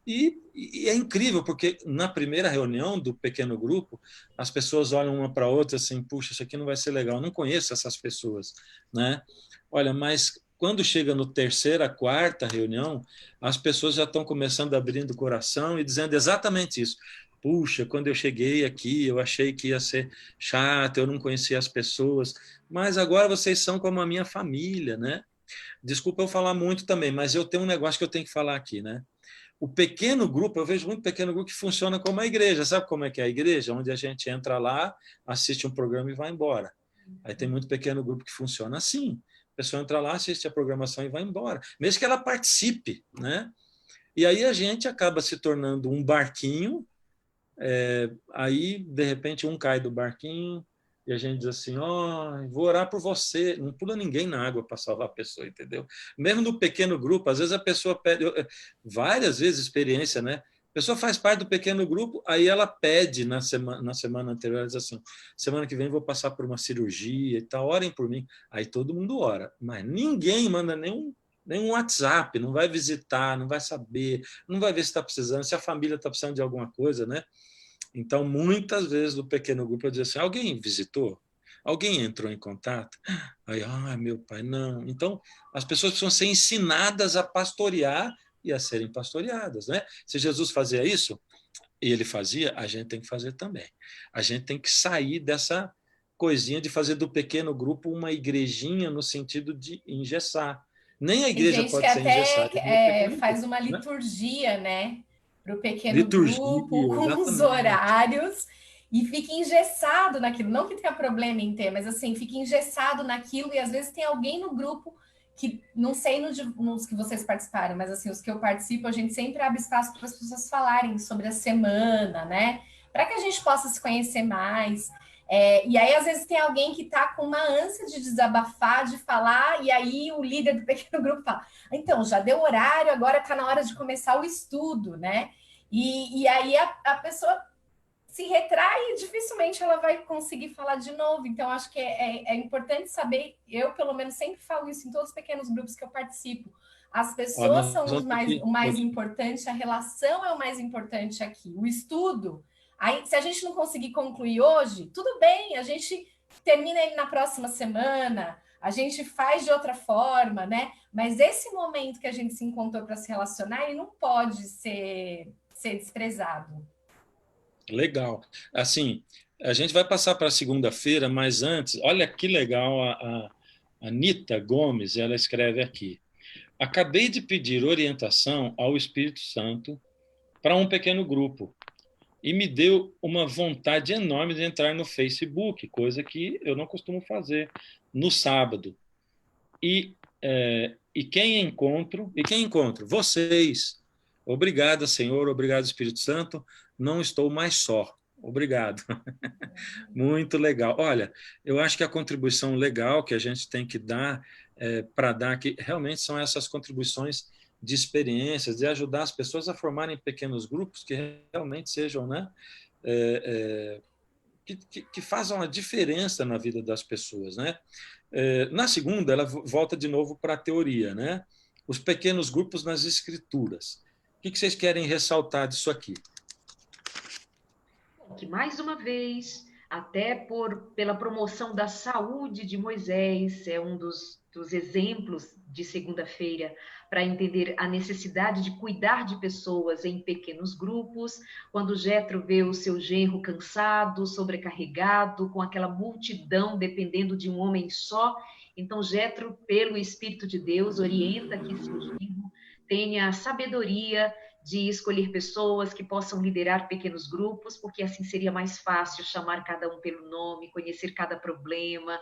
E é incrível, porque na primeira reunião do pequeno grupo, as pessoas olham uma para a outra assim, puxa, isso aqui não vai ser legal, eu não conheço essas pessoas, né? Olha, mas quando chega no terceira, quarta reunião, as pessoas já estão começando abrindo o coração e dizendo exatamente isso. Puxa, quando eu cheguei aqui, eu achei que ia ser chato, eu não conhecia as pessoas, mas agora vocês são como a minha família, né? Desculpa eu falar muito também, mas eu tenho um negócio que eu tenho que falar aqui, né? O pequeno grupo, eu vejo muito pequeno grupo que funciona como a igreja. Sabe como é que é a igreja? Onde a gente entra lá, assiste um programa e vai embora. Aí tem muito pequeno grupo que funciona assim. A pessoa entra lá, assiste a programação e vai embora. Mesmo que ela participe, né? E aí a gente acaba se tornando um barquinho, aí, de repente, um cai do barquinho e a gente diz assim, vou orar por você. Não pula ninguém na água para salvar a pessoa, entendeu? Mesmo no pequeno grupo, às vezes a pessoa pede, várias vezes experiência, né? A pessoa faz parte do pequeno grupo, aí ela pede na semana anterior, ela diz assim, semana que vem vou passar por uma cirurgia e tal, orem por mim. Aí todo mundo ora, mas ninguém manda nenhum WhatsApp, não vai visitar, não vai saber, não vai ver se está precisando, se a família está precisando de alguma coisa, né? Então, muitas vezes no pequeno grupo eu dizia assim, alguém visitou? Alguém entrou em contato? Aí, meu pai, não. Então, as pessoas precisam ser ensinadas a pastorear e a serem pastoreadas, né? Se Jesus fazia isso, e ele fazia, a gente tem que fazer também. A gente tem que sair dessa coisinha de fazer do pequeno grupo uma igrejinha no sentido de engessar. Nem a Tem igreja gente que pode ser até engessada no pequeno faz grupo, uma né? liturgia, né? Para o pequeno grupo, Liturgia, com os exatamente. horários, e fica engessado naquilo. Não que tenha problema em ter, mas assim, fica engessado naquilo, e às vezes tem alguém no grupo que, não sei nos que vocês participaram, mas assim, os que eu participo, a gente sempre abre espaço para as pessoas falarem sobre a semana, né? Para que a gente possa se conhecer mais. E aí, às vezes, tem alguém que está com uma ânsia de desabafar, de falar, e aí o líder do pequeno grupo fala: então, já deu horário, agora está na hora de começar o estudo, né? E aí a pessoa se retrai e dificilmente ela vai conseguir falar de novo. Então, acho que é importante saber, eu, pelo menos, sempre falo isso em todos os pequenos grupos que eu participo. As Ó, pessoas nós são vamos ter o mais que... importante, a relação é o mais importante aqui. O estudo, aí, se a gente não conseguir concluir hoje, tudo bem, a gente termina ele na próxima semana, a gente faz de outra forma, né? Mas esse momento que a gente se encontrou para se relacionar, ele não pode ser desprezado. Legal. Assim, a gente vai passar para a segunda-feira, mas antes, olha que legal a Anita Gomes, ela escreve aqui. Acabei de pedir orientação ao Espírito Santo para um pequeno grupo e me deu uma vontade enorme de entrar no Facebook, coisa que eu não costumo fazer no sábado. E quem encontro? E quem encontro? Vocês. Obrigado, Senhor. Obrigado, Espírito Santo. Não estou mais só. Obrigado. Muito legal. Olha, eu acho que a contribuição legal que a gente tem que dar para dar, que realmente são essas contribuições de experiências, de ajudar as pessoas a formarem pequenos grupos que realmente sejam, né, que façam a diferença na vida das pessoas, né? Na segunda, ela volta de novo para a teoria, né? Os pequenos grupos nas escrituras. O que vocês querem ressaltar disso aqui? Que, mais uma vez, até pela promoção da saúde de Moisés, é um dos exemplos de segunda-feira, para entender a necessidade de cuidar de pessoas em pequenos grupos. Quando Jetro vê o seu genro cansado, sobrecarregado, com aquela multidão dependendo de um homem só, então Jetro, pelo Espírito de Deus, orienta que seu genro tenha sabedoria de escolher pessoas que possam liderar pequenos grupos, porque assim seria mais fácil chamar cada um pelo nome, conhecer cada problema.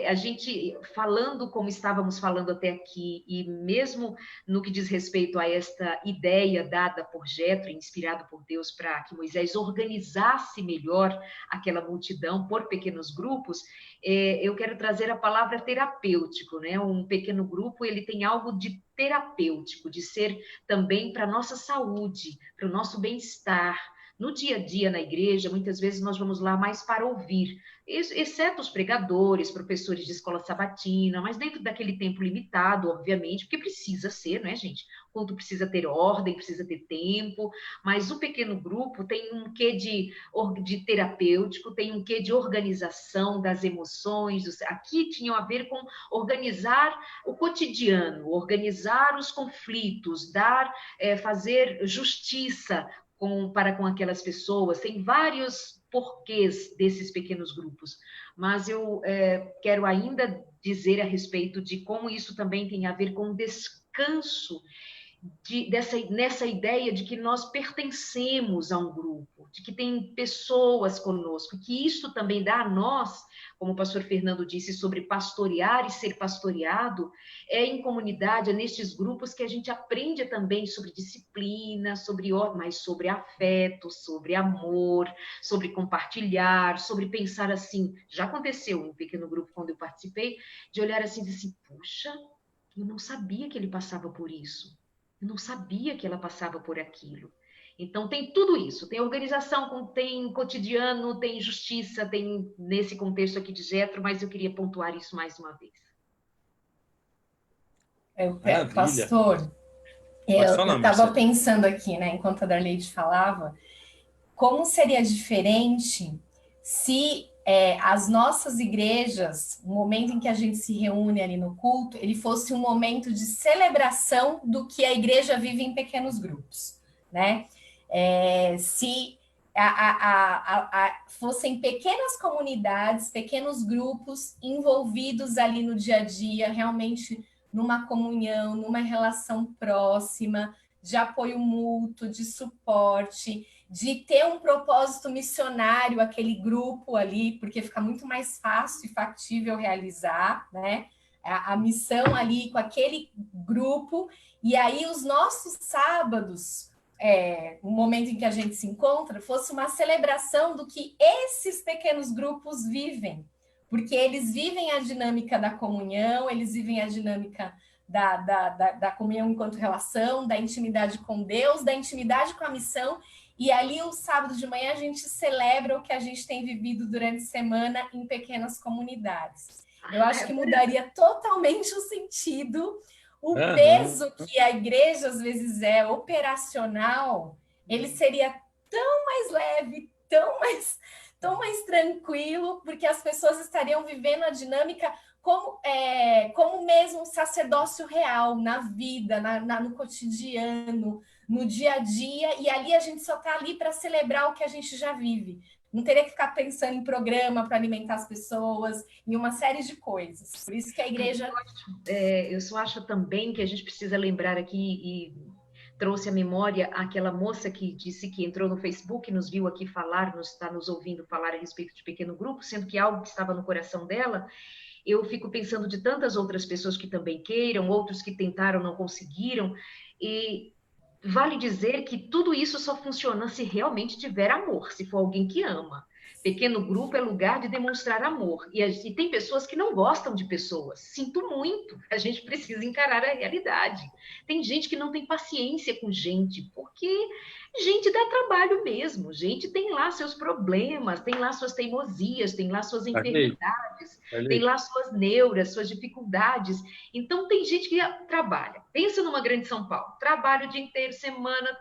A gente, falando como estávamos falando até aqui, e mesmo no que diz respeito a esta ideia dada por Jetro, inspirado por Deus, para que Moisés organizasse melhor aquela multidão por pequenos grupos, eu quero trazer a palavra terapêutico, né? Um pequeno grupo, ele tem algo de terapêutico, de ser também para a nossa saúde, para o nosso bem-estar. No dia a dia, na igreja, muitas vezes nós vamos lá mais para ouvir, exceto os pregadores, professores de escola sabatina, mas dentro daquele tempo limitado, obviamente, porque precisa ser, não é, gente? O culto precisa ter ordem, precisa ter tempo, mas o pequeno grupo tem um quê de terapêutico, tem um quê de organização das emoções. Aqui tinham a ver com organizar o cotidiano, organizar os conflitos, fazer justiça para com aquelas pessoas. Tem vários porquês desses pequenos grupos, mas eu quero ainda dizer a respeito de como isso também tem a ver com o descanso nessa ideia de que nós pertencemos a um grupo, de que tem pessoas conosco, que isso também dá a nós, como o pastor Fernando disse, sobre pastorear e ser pastoreado, em comunidade, nestes grupos que a gente aprende também sobre disciplina, mas sobre afeto, sobre amor, sobre compartilhar, sobre pensar assim. Já aconteceu em um pequeno grupo, quando eu participei, de olhar assim e dizer assim, puxa, eu não sabia que ele passava por isso. Eu não sabia que ela passava por aquilo. Então, tem tudo isso. Tem organização, tem cotidiano, tem justiça, tem nesse contexto aqui de Jetro, mas eu queria pontuar isso mais uma vez. Pastor, eu estava pensando aqui, né, enquanto a Darleide falava, como seria diferente se as nossas igrejas, o momento em que a gente se reúne ali no culto, ele fosse um momento de celebração do que a igreja vive em pequenos grupos, né? Se fossem pequenas comunidades, pequenos grupos envolvidos ali no dia a dia, realmente numa comunhão, numa relação próxima, de apoio mútuo, de suporte, de ter um propósito missionário, aquele grupo ali, porque fica muito mais fácil e factível realizar, né? A missão ali com aquele grupo, e aí os nossos sábados, o momento em que a gente se encontra, fosse uma celebração do que esses pequenos grupos vivem, porque eles vivem a dinâmica da comunhão, eles vivem a dinâmica da comunhão enquanto relação, da intimidade com Deus, da intimidade com a missão, e ali o sábado de manhã a gente celebra o que a gente tem vivido durante a semana em pequenas comunidades. Eu acho que mudaria totalmente o sentido, o peso que a igreja às vezes é operacional, ele seria tão mais leve, tão mais tranquilo, porque as pessoas estariam vivendo a dinâmica como mesmo um sacerdócio real, na vida, no cotidiano, no dia a dia, e ali a gente só está ali para celebrar o que a gente já vive. Não teria que ficar pensando em programa para alimentar as pessoas, em uma série de coisas. Por isso que a igreja... Eu só acho também que a gente precisa lembrar aqui, e trouxe à memória aquela moça que disse que entrou no Facebook, nos viu aqui falar, está nos ouvindo falar a respeito de pequeno grupo, sendo que algo que estava no coração dela. Eu fico pensando de tantas outras pessoas que também queiram, outros que tentaram, não conseguiram, e vale dizer que tudo isso só funciona se realmente tiver amor, se for alguém que ama. Pequeno grupo é lugar de demonstrar amor. E tem pessoas que não gostam de pessoas. Sinto muito. A gente precisa encarar a realidade. Tem gente que não tem paciência com gente, porque gente dá trabalho mesmo. Gente tem lá seus problemas, tem lá suas teimosias, tem lá suas Arley, enfermidades, tem Arley, lá suas neuras, suas dificuldades. Então, tem gente que trabalha. Pensa numa grande São Paulo. Trabalho o dia inteiro, semana,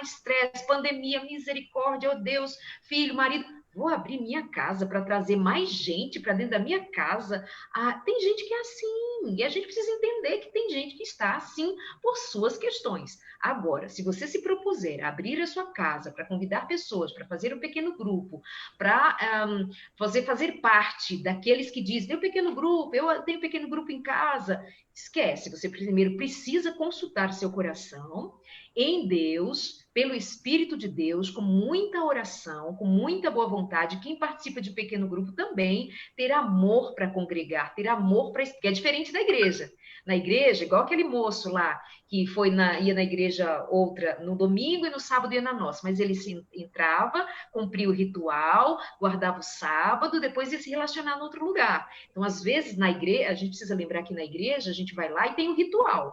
estresse, pandemia, misericórdia, oh Deus, filho, marido. Vou abrir minha casa para trazer mais gente para dentro da minha casa. Ah, tem gente que é assim. E a gente precisa entender que tem gente que está assim por suas questões. Agora, se você se propuser a abrir a sua casa para convidar pessoas, para fazer um pequeno grupo, para fazer parte daqueles que dizem, tem um pequeno grupo, eu tenho um pequeno grupo em casa, esquece, você primeiro precisa consultar seu coração em Deus, pelo Espírito de Deus, com muita oração, com muita boa vontade. Quem participa de pequeno grupo também ter amor para congregar, ter amor para... que é diferente da igreja. Na igreja, igual aquele moço lá, que ia na igreja outra no domingo e no sábado ia na nossa, mas ele entrava, cumpria o ritual, guardava o sábado, depois ia se relacionar no outro lugar. Então, às vezes, na igreja, a gente precisa lembrar que na igreja a gente vai lá e tem um ritual.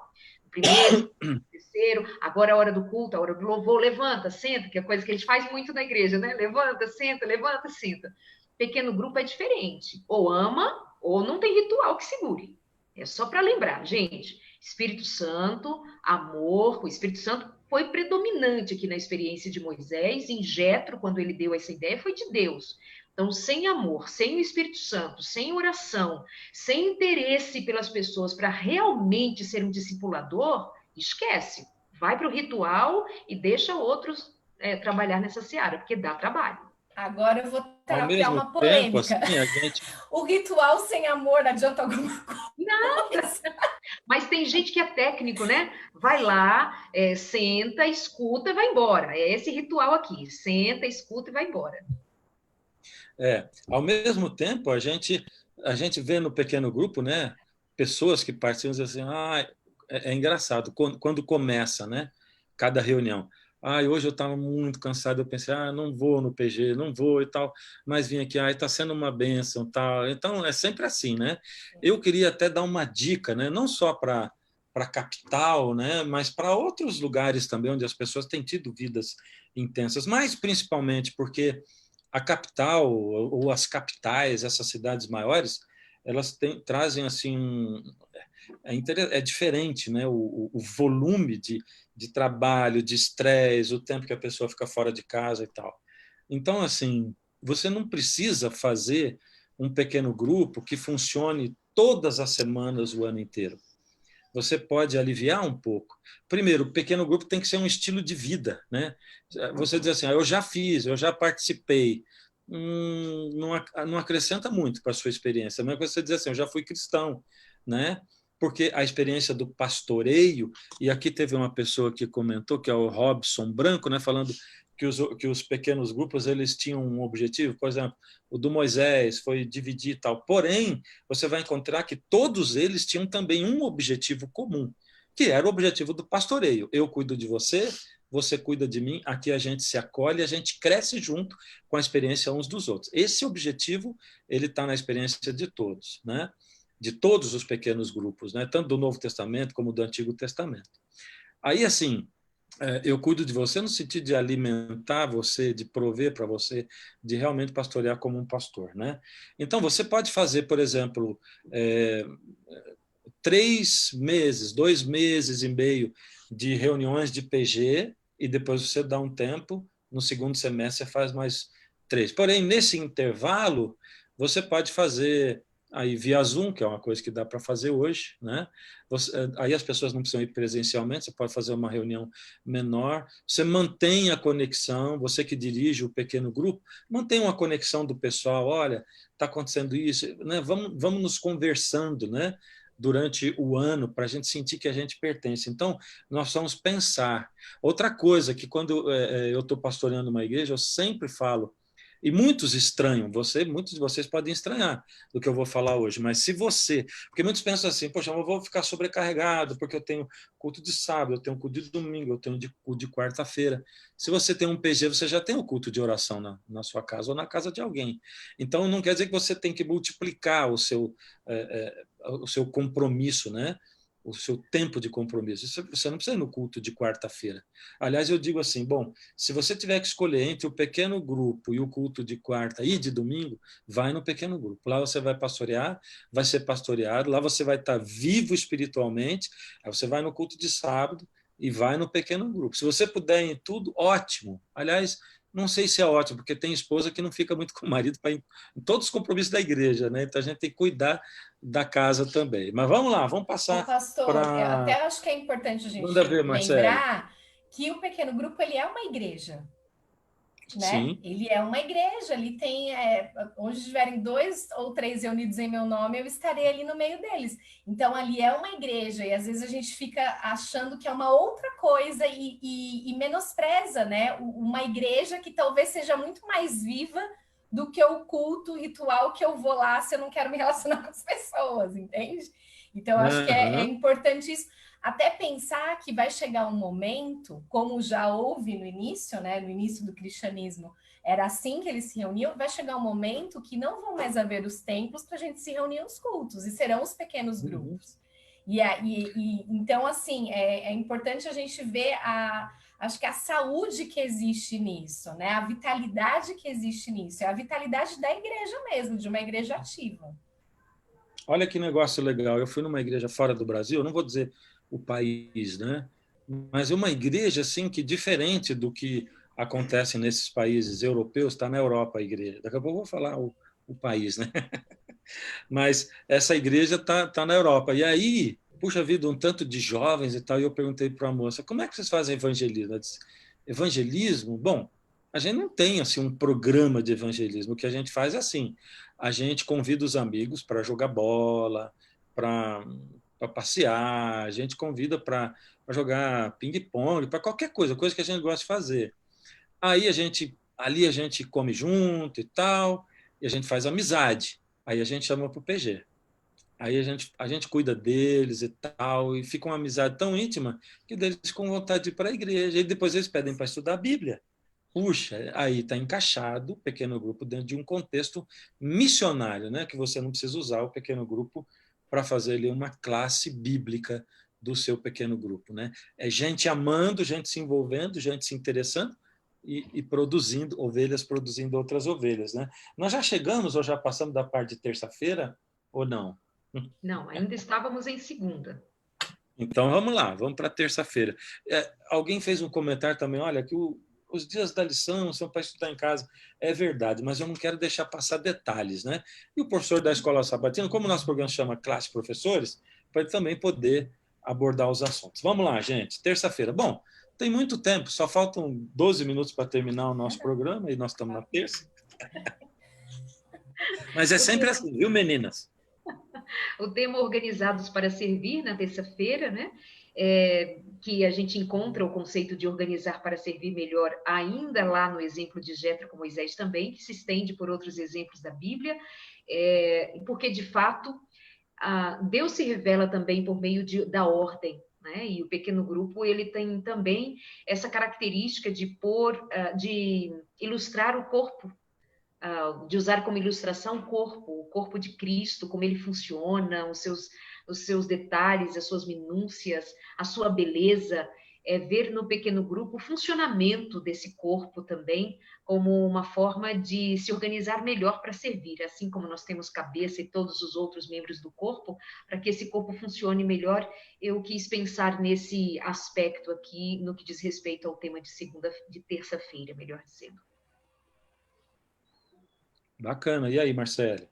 Primeiro, terceiro, agora é a hora do culto, a hora do louvor, levanta, senta, que é coisa que a gente faz muito na igreja, né? Levanta, senta. Pequeno grupo é diferente. Ou ama, ou não tem ritual que segure. É só para lembrar, gente. Espírito Santo, amor, o Espírito Santo foi predominante aqui na experiência de Moisés, em Jetro, quando ele deu essa ideia, foi de Deus. Então, sem amor, sem o Espírito Santo, sem oração, sem interesse pelas pessoas para realmente ser um discipulador, esquece. Vai para o ritual e deixa outros trabalhar nessa seara, porque dá trabalho. Agora eu vou ao criar mesmo uma tempo, polêmica. assim, a gente... O ritual sem amor adianta alguma coisa? Nada. Mas tem gente que é técnico, né? Vai lá, senta, escuta e vai embora. É esse ritual aqui. Senta, escuta e vai embora. Ao mesmo tempo, a gente vê no pequeno grupo, né, pessoas que participam e dizem assim, é engraçado, quando começa, né, cada reunião. Hoje eu estava muito cansado, eu pensei, não vou no PG, não vou e tal, mas vim aqui, está sendo uma bênção, tal. Então, é sempre assim, né? Eu queria até dar uma dica, né, não só para a capital, né, mas para outros lugares também, onde as pessoas têm tido vidas intensas, mas principalmente porque a capital ou as capitais, essas cidades maiores, elas trazem assim é diferente, né? O volume de trabalho, de estresse, o tempo que a pessoa fica fora de casa e tal. Então, assim, você não precisa fazer um pequeno grupo que funcione todas as semanas o ano inteiro. Você pode aliviar um pouco. Primeiro, o pequeno grupo tem que ser um estilo de vida, né? Você diz assim, eu já fiz, eu já participei, não acrescenta muito para a sua experiência. Mas você diz assim, eu já fui cristão, né? Porque a experiência do pastoreio, e aqui teve uma pessoa que comentou, que é o Robson Branco, né, falando que os pequenos grupos eles tinham um objetivo, por exemplo, o do Moisés foi dividir e tal. Porém, você vai encontrar que todos eles tinham também um objetivo comum, que era o objetivo do pastoreio. Eu cuido de você, você cuida de mim, aqui a gente se acolhe, a gente cresce junto com a experiência uns dos outros. Esse objetivo ele está na experiência de todos, né? De todos os pequenos grupos, né? Tanto do Novo Testamento como do Antigo Testamento. Aí, assim, eu cuido de você no sentido de alimentar você, de prover para você, de realmente pastorear como um pastor, né? Então, você pode fazer, por exemplo, 3 meses, 2 meses e meio de reuniões de PG e depois você dá um tempo, no segundo semestre você faz mais 3. Porém, nesse intervalo, você pode fazer aí via Zoom, que é uma coisa que dá para fazer hoje, né? Aí as pessoas não precisam ir presencialmente, você pode fazer uma reunião menor, você mantém a conexão, você que dirige o pequeno grupo, mantém uma conexão do pessoal, olha, está acontecendo isso, né? Vamos nos conversando, né? Durante o ano, para a gente sentir que a gente pertence. Então, nós vamos pensar. Outra coisa que quando eu estou pastoreando uma igreja, eu sempre falo, E muitos estranham, muitos de vocês podem estranhar do que eu vou falar hoje, mas se você... Porque muitos pensam assim, poxa, eu vou ficar sobrecarregado porque eu tenho culto de sábado, eu tenho culto de domingo, eu tenho culto de quarta-feira. Se você tem um PG, você já tem o culto de oração na sua casa ou na casa de alguém. Então, não quer dizer que você tem que multiplicar o seu compromisso, né? O seu tempo de compromisso. Você não precisa ir no culto de quarta-feira. Aliás, eu digo assim, bom, se você tiver que escolher entre o pequeno grupo e o culto de quarta e de domingo, vai no pequeno grupo. Lá você vai pastorear, vai ser pastoreado, lá você vai estar vivo espiritualmente, aí você vai no culto de sábado e vai no pequeno grupo. Se você puder em tudo, ótimo. Aliás, não sei se é ótimo, porque tem esposa que não fica muito com o marido para em todos os compromissos da igreja, né? Então a gente tem que cuidar da casa também. Mas vamos lá, vamos O passar pastor, eu para... até acho que é importante a Manda gente ver, Marcelo. lembrar que o pequeno grupo ele é uma igreja, né? Sim. Ele é uma igreja, ele tem, onde estiverem 2 ou 3 reunidos em meu nome, eu estarei ali no meio deles. Então, ali é uma igreja, e às vezes a gente fica achando que é uma outra coisa e menospreza, né? Uma igreja que talvez seja muito mais viva do que o culto ritual que eu vou lá se eu não quero me relacionar com as pessoas, entende? Então, eu acho que é Uhum. importante isso. Até pensar que vai chegar um momento, como já houve no início, né? No início do cristianismo, era assim que eles se reuniam, vai chegar um momento que não vão mais haver os templos para a gente se reunir nos cultos, e serão os pequenos Uhum. grupos. Então, assim, é importante a gente ver acho que a saúde que existe nisso, né? A vitalidade que existe nisso, é a vitalidade da igreja mesmo, de uma igreja ativa. Olha que negócio legal. Eu fui numa igreja fora do Brasil, eu não vou dizer o país, né? Mas uma igreja assim que diferente do que acontece nesses países europeus, está na Europa a igreja. Daqui a pouco eu vou falar o país, né? Mas essa igreja tá na Europa. E aí, puxa vida, um tanto de jovens e tal, e eu perguntei para a moça, como é que vocês fazem evangelismo? Ela disse, evangelismo? Bom, a gente não tem assim um programa de evangelismo. O que a gente faz é assim, a gente convida os amigos para jogar bola, para passear, a gente convida para jogar ping-pong, para qualquer coisa, coisa que a gente gosta de fazer. Aí ali a gente come junto e tal, e a gente faz amizade. Aí a gente chama para o PG. Aí a gente cuida deles e tal, e fica uma amizade tão íntima que eles com vontade de ir para a igreja. E depois eles pedem para estudar a Bíblia. Puxa, aí está encaixado o pequeno grupo dentro de um contexto missionário, né? Que você não precisa usar o pequeno grupo para fazer ali uma classe bíblica do seu pequeno grupo, né? É gente amando, gente se envolvendo, gente se interessando e produzindo, ovelhas produzindo outras ovelhas, né? Nós já chegamos ou já passamos da parte de terça-feira ou não? Não, ainda estávamos em segunda. Então vamos lá, vamos para terça-feira. Alguém fez um comentário também, olha, que os dias da lição são para estudar em casa. É verdade, mas eu não quero deixar passar detalhes, né? E o professor da escola sabatina, como o nosso programa chama Classe Professores, para ele também poder abordar os assuntos. Vamos lá, gente, terça-feira. Bom, tem muito tempo, só faltam 12 minutos para terminar o nosso programa e nós estamos na terça. Mas é sempre assim, viu, meninas? O tema Organizados para Servir, na terça-feira, né? Que a gente encontra o conceito de organizar para servir melhor ainda lá no exemplo de Jetro com Moisés também, que se estende por outros exemplos da Bíblia, porque, de fato, Deus se revela também por meio da ordem, né? E o pequeno grupo, ele tem também essa característica de ilustrar o corpo, de usar como ilustração o corpo de Cristo, como ele funciona, os seus detalhes, as suas minúcias, a sua beleza, ver no pequeno grupo o funcionamento desse corpo também, como uma forma de se organizar melhor para servir, assim como nós temos cabeça e todos os outros membros do corpo, para que esse corpo funcione melhor, eu quis pensar nesse aspecto aqui, no que diz respeito ao tema de terça-feira, melhor dizendo. Bacana. E aí, Marcelo?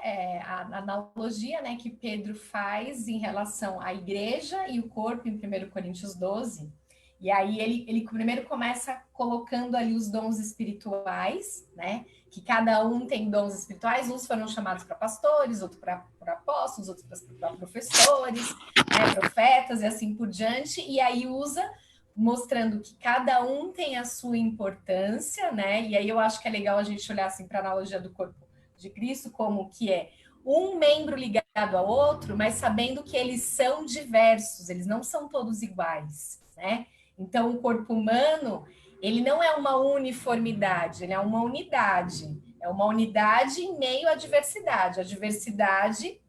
A analogia, né, que Pedro faz em relação à igreja e o corpo em 1 Coríntios 12. E aí ele primeiro começa colocando ali os dons espirituais, né? Que cada um tem dons espirituais, uns foram chamados para pastores, outros para apóstolos, outros para professores, né, profetas e assim por diante. E aí usa mostrando que cada um tem a sua importância, né? E aí eu acho que é legal a gente olhar assim para a analogia do corpo de Cristo, como que é um membro ligado ao outro, mas sabendo que eles são diversos, eles não são todos iguais, né? Então, o corpo humano, ele não é uma uniformidade, ele é uma unidade. É uma unidade em meio à diversidade. A diversidade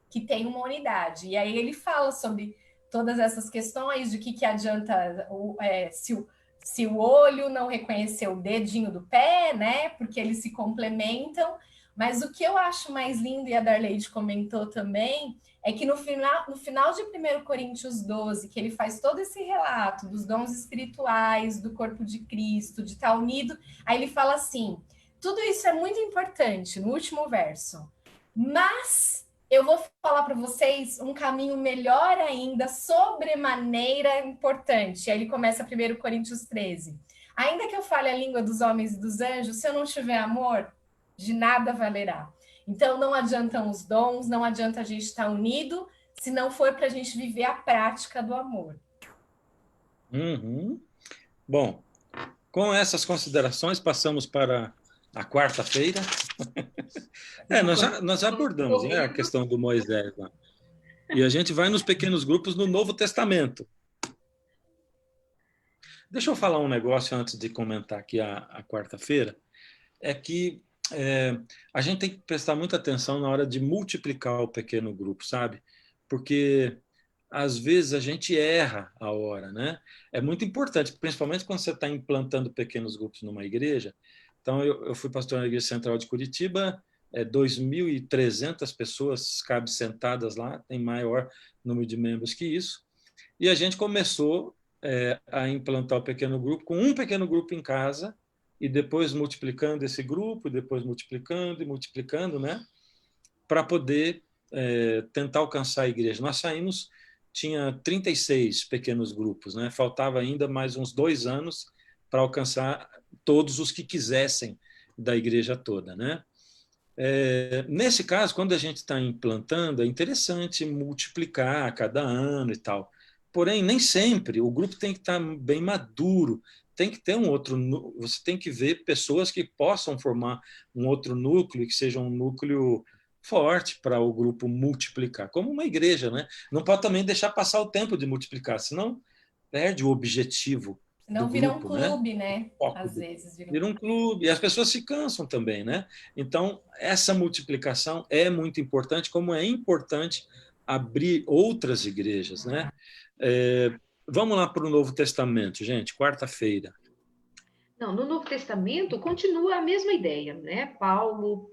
que tem uma unidade. E aí ele fala sobre todas essas questões de que adianta se o olho não reconhecer o dedinho do pé, né? Porque eles se complementam. Mas o que eu acho mais lindo, e a Darleide comentou também, é que no final de 1 Coríntios 12, que ele faz todo esse relato dos dons espirituais, do corpo de Cristo, de estar unido, aí ele fala assim: tudo isso é muito importante, no último verso, mas eu vou falar para vocês um caminho melhor ainda, sobremaneira importante. Aí ele começa 1 Coríntios 13. Ainda que eu fale a língua dos homens e dos anjos, se eu não tiver amor, de nada valerá. Então, não adiantam os dons, não adianta a gente estar unido, se não for para a gente viver a prática do amor. Uhum. Bom, com essas considerações, passamos para a quarta-feira. Nós já abordamos, né, a questão do Moisés lá. E a gente vai nos pequenos grupos no Novo Testamento. Deixa eu falar um negócio antes de comentar aqui a quarta-feira. É que a gente tem que prestar muita atenção na hora de multiplicar o pequeno grupo, sabe? Porque às vezes a gente erra a hora, né? É muito importante, principalmente quando você está implantando pequenos grupos numa igreja. Então, eu fui pastor na Igreja Central de Curitiba, 2.300 pessoas cabe sentadas lá, tem maior número de membros que isso. E a gente começou a implantar o pequeno grupo com um pequeno grupo em casa, e depois multiplicando esse grupo, depois multiplicando e multiplicando, né? Para poder tentar alcançar a igreja. Nós saímos, tinha 36 pequenos grupos, né? Faltava ainda mais uns 2 anos para alcançar todos os que quisessem da igreja toda, né? Nesse caso, quando a gente está implantando, é interessante multiplicar a cada ano e tal. Porém, nem sempre o grupo tem que estar bem maduro, tem que ter um outro, você tem que ver pessoas que possam formar um outro núcleo, que seja um núcleo forte para o grupo multiplicar, como uma igreja, né? Não pode também deixar passar o tempo de multiplicar, senão perde o objetivo do Não vira um grupo, clube, né? né? Às vezes Vira um clube, e as pessoas se cansam também, né? Então, essa multiplicação é muito importante, como é importante abrir outras igrejas, né? Vamos lá para o Novo Testamento, gente, quarta-feira. Não, no Novo Testamento continua a mesma ideia, né? Paulo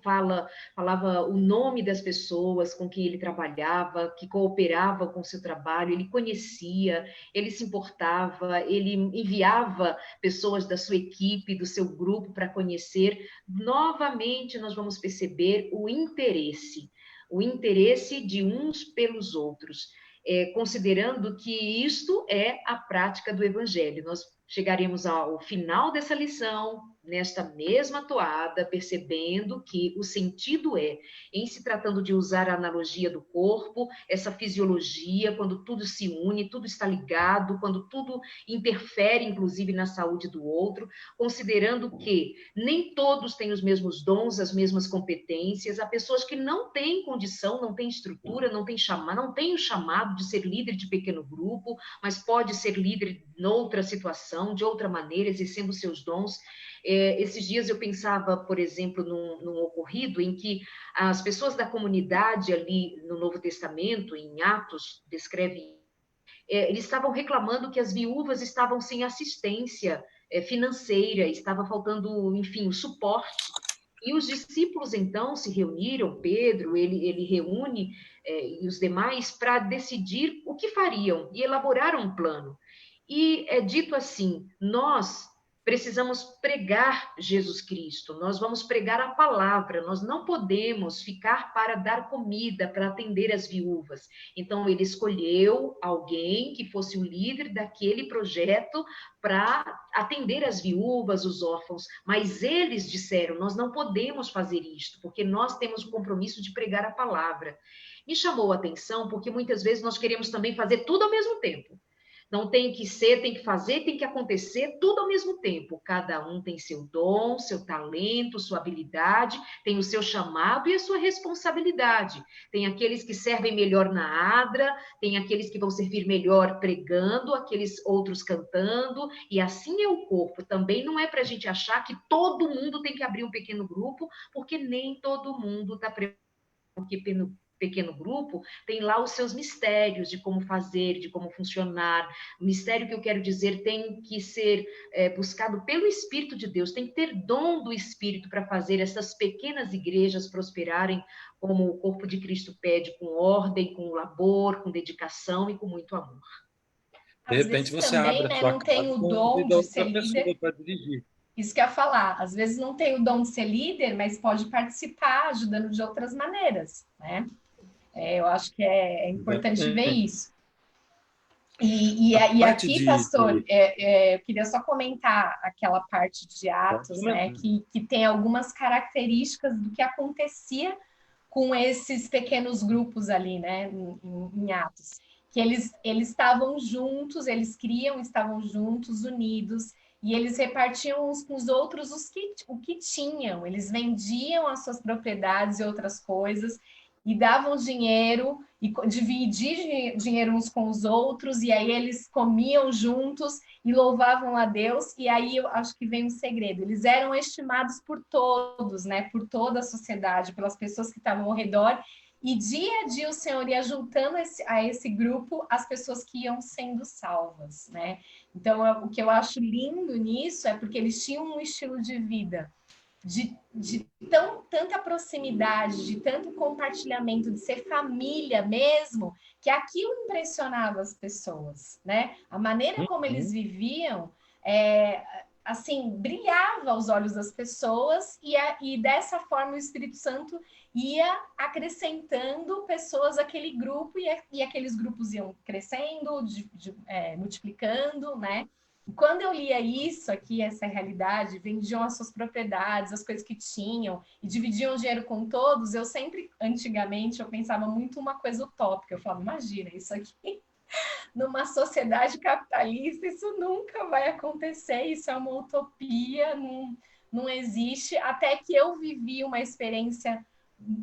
falava o nome das pessoas com quem ele trabalhava, que cooperavam com o seu trabalho, ele conhecia, ele se importava, ele enviava pessoas da sua equipe, do seu grupo para conhecer. Novamente, nós vamos perceber o interesse de uns pelos outros. Considerando que isto é a prática do Evangelho. Nós chegaremos ao final dessa lição, nesta mesma toada, percebendo que o sentido em se tratando de usar a analogia do corpo, essa fisiologia, quando tudo se une, tudo está ligado, quando tudo interfere, inclusive, na saúde do outro, considerando que nem todos têm os mesmos dons, as mesmas competências, há pessoas que não têm condição, não têm estrutura, não têm o chamado de ser líder de pequeno grupo, mas pode ser líder noutra situação, de outra maneira, exercendo seus dons. Esses dias eu pensava, por exemplo, num ocorrido em que as pessoas da comunidade ali no Novo Testamento, em Atos, descreve, eles estavam reclamando que as viúvas estavam sem assistência financeira, estava faltando, enfim, o suporte. E os discípulos, então, se reuniram, Pedro, ele reúne e os demais para decidir o que fariam e elaboraram um plano. E é dito assim, nós precisamos pregar Jesus Cristo, nós vamos pregar a palavra, nós não podemos ficar para dar comida, para atender as viúvas. Então, ele escolheu alguém que fosse o líder daquele projeto para atender as viúvas, os órfãos, mas eles disseram, nós não podemos fazer isto, porque nós temos o compromisso de pregar a palavra. Me chamou a atenção, porque muitas vezes nós queremos também fazer tudo ao mesmo tempo. Não tem que ser, tem que fazer, tem que acontecer, tudo ao mesmo tempo. Cada um tem seu dom, seu talento, sua habilidade, tem o seu chamado e a sua responsabilidade. Tem aqueles que servem melhor na adra, tem aqueles que vão servir melhor pregando, aqueles outros cantando, e assim é o corpo. Também não é para a gente achar que todo mundo tem que abrir um pequeno grupo, porque nem todo mundo está preparado, porque pequeno grupo tem lá os seus mistérios de como fazer, de como funcionar. O mistério que eu quero dizer tem que ser buscado pelo Espírito de Deus, tem que ter dom do Espírito para fazer essas pequenas igrejas prosperarem como o corpo de Cristo pede, com ordem, com labor, com dedicação e com muito amor. De Às repente vezes você abre também, a né, sua não tem casa o e dom convida de ser outra pessoa líder. para dirigir. Isso que eu ia falar. Às vezes não tem o dom de ser líder, mas pode participar, ajudando de outras maneiras, né? Eu acho que é importante ver Exatamente. isso. A E parte aqui, de... pastor, eu queria só comentar aquela parte de Pode Atos, né, comentar. que tem algumas características do que acontecia com esses pequenos grupos ali, né, em Atos. Que eles estavam juntos, eles criam, estavam juntos, unidos, e eles repartiam uns com os outros o que tinham. Eles vendiam as suas propriedades e outras coisas, e davam dinheiro e dividir dinheiro uns com os outros, e aí eles comiam juntos e louvavam a Deus, e aí eu acho que vem um segredo. Eles eram estimados por todos, né? Por toda a sociedade, pelas pessoas que estavam ao redor, e dia a dia o Senhor ia juntando a esse grupo as pessoas que iam sendo salvas, né? Então, o que eu acho lindo nisso é porque eles tinham um estilo de vida de tanta proximidade, de tanto compartilhamento, de ser família mesmo, que aquilo impressionava as pessoas, né? A maneira como eles Uhum. viviam, assim, brilhava aos olhos das pessoas, e dessa forma o Espírito Santo ia acrescentando pessoas àquele grupo, e aqueles grupos iam crescendo, multiplicando, né? E quando eu lia isso aqui, essa realidade, vendiam as suas propriedades, as coisas que tinham, e dividiam o dinheiro com todos, eu sempre, antigamente, eu pensava muito uma coisa utópica. Eu falava, imagina, isso aqui, numa sociedade capitalista, isso nunca vai acontecer, isso é uma utopia, não existe. Até que eu vivi uma experiência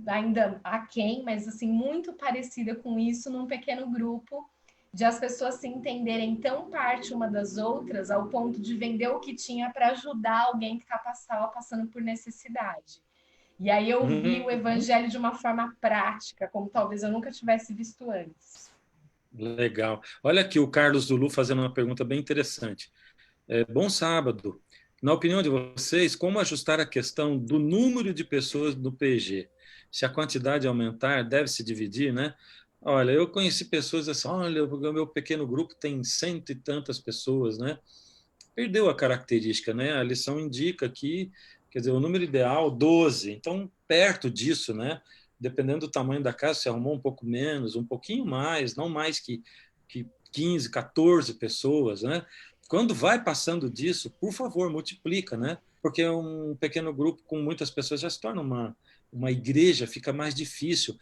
ainda aquém, mas assim, muito parecida com isso, num pequeno grupo, de as pessoas se entenderem tão parte uma das outras ao ponto de vender o que tinha para ajudar alguém que estava passando por necessidade. E aí eu vi o Uhum. evangelho de uma forma prática, como talvez eu nunca tivesse visto antes. Legal. Olha aqui o Carlos Dulu fazendo uma pergunta bem interessante. Bom sábado. Na opinião de vocês, como ajustar a questão do número de pessoas no PG? Se a quantidade aumentar, deve se dividir, né? Olha, eu conheci pessoas assim, olha, o meu pequeno grupo tem cento e tantas pessoas, né? Perdeu a característica, né? A lição indica que, quer dizer, o número ideal, 12. Então, perto disso, né? Dependendo do tamanho da casa, se arrumou um pouco menos, um pouquinho mais, não mais que 15, 14 pessoas, né? Quando vai passando disso, por favor, multiplica, né? Porque um pequeno grupo com muitas pessoas já se torna uma igreja, fica mais difícil.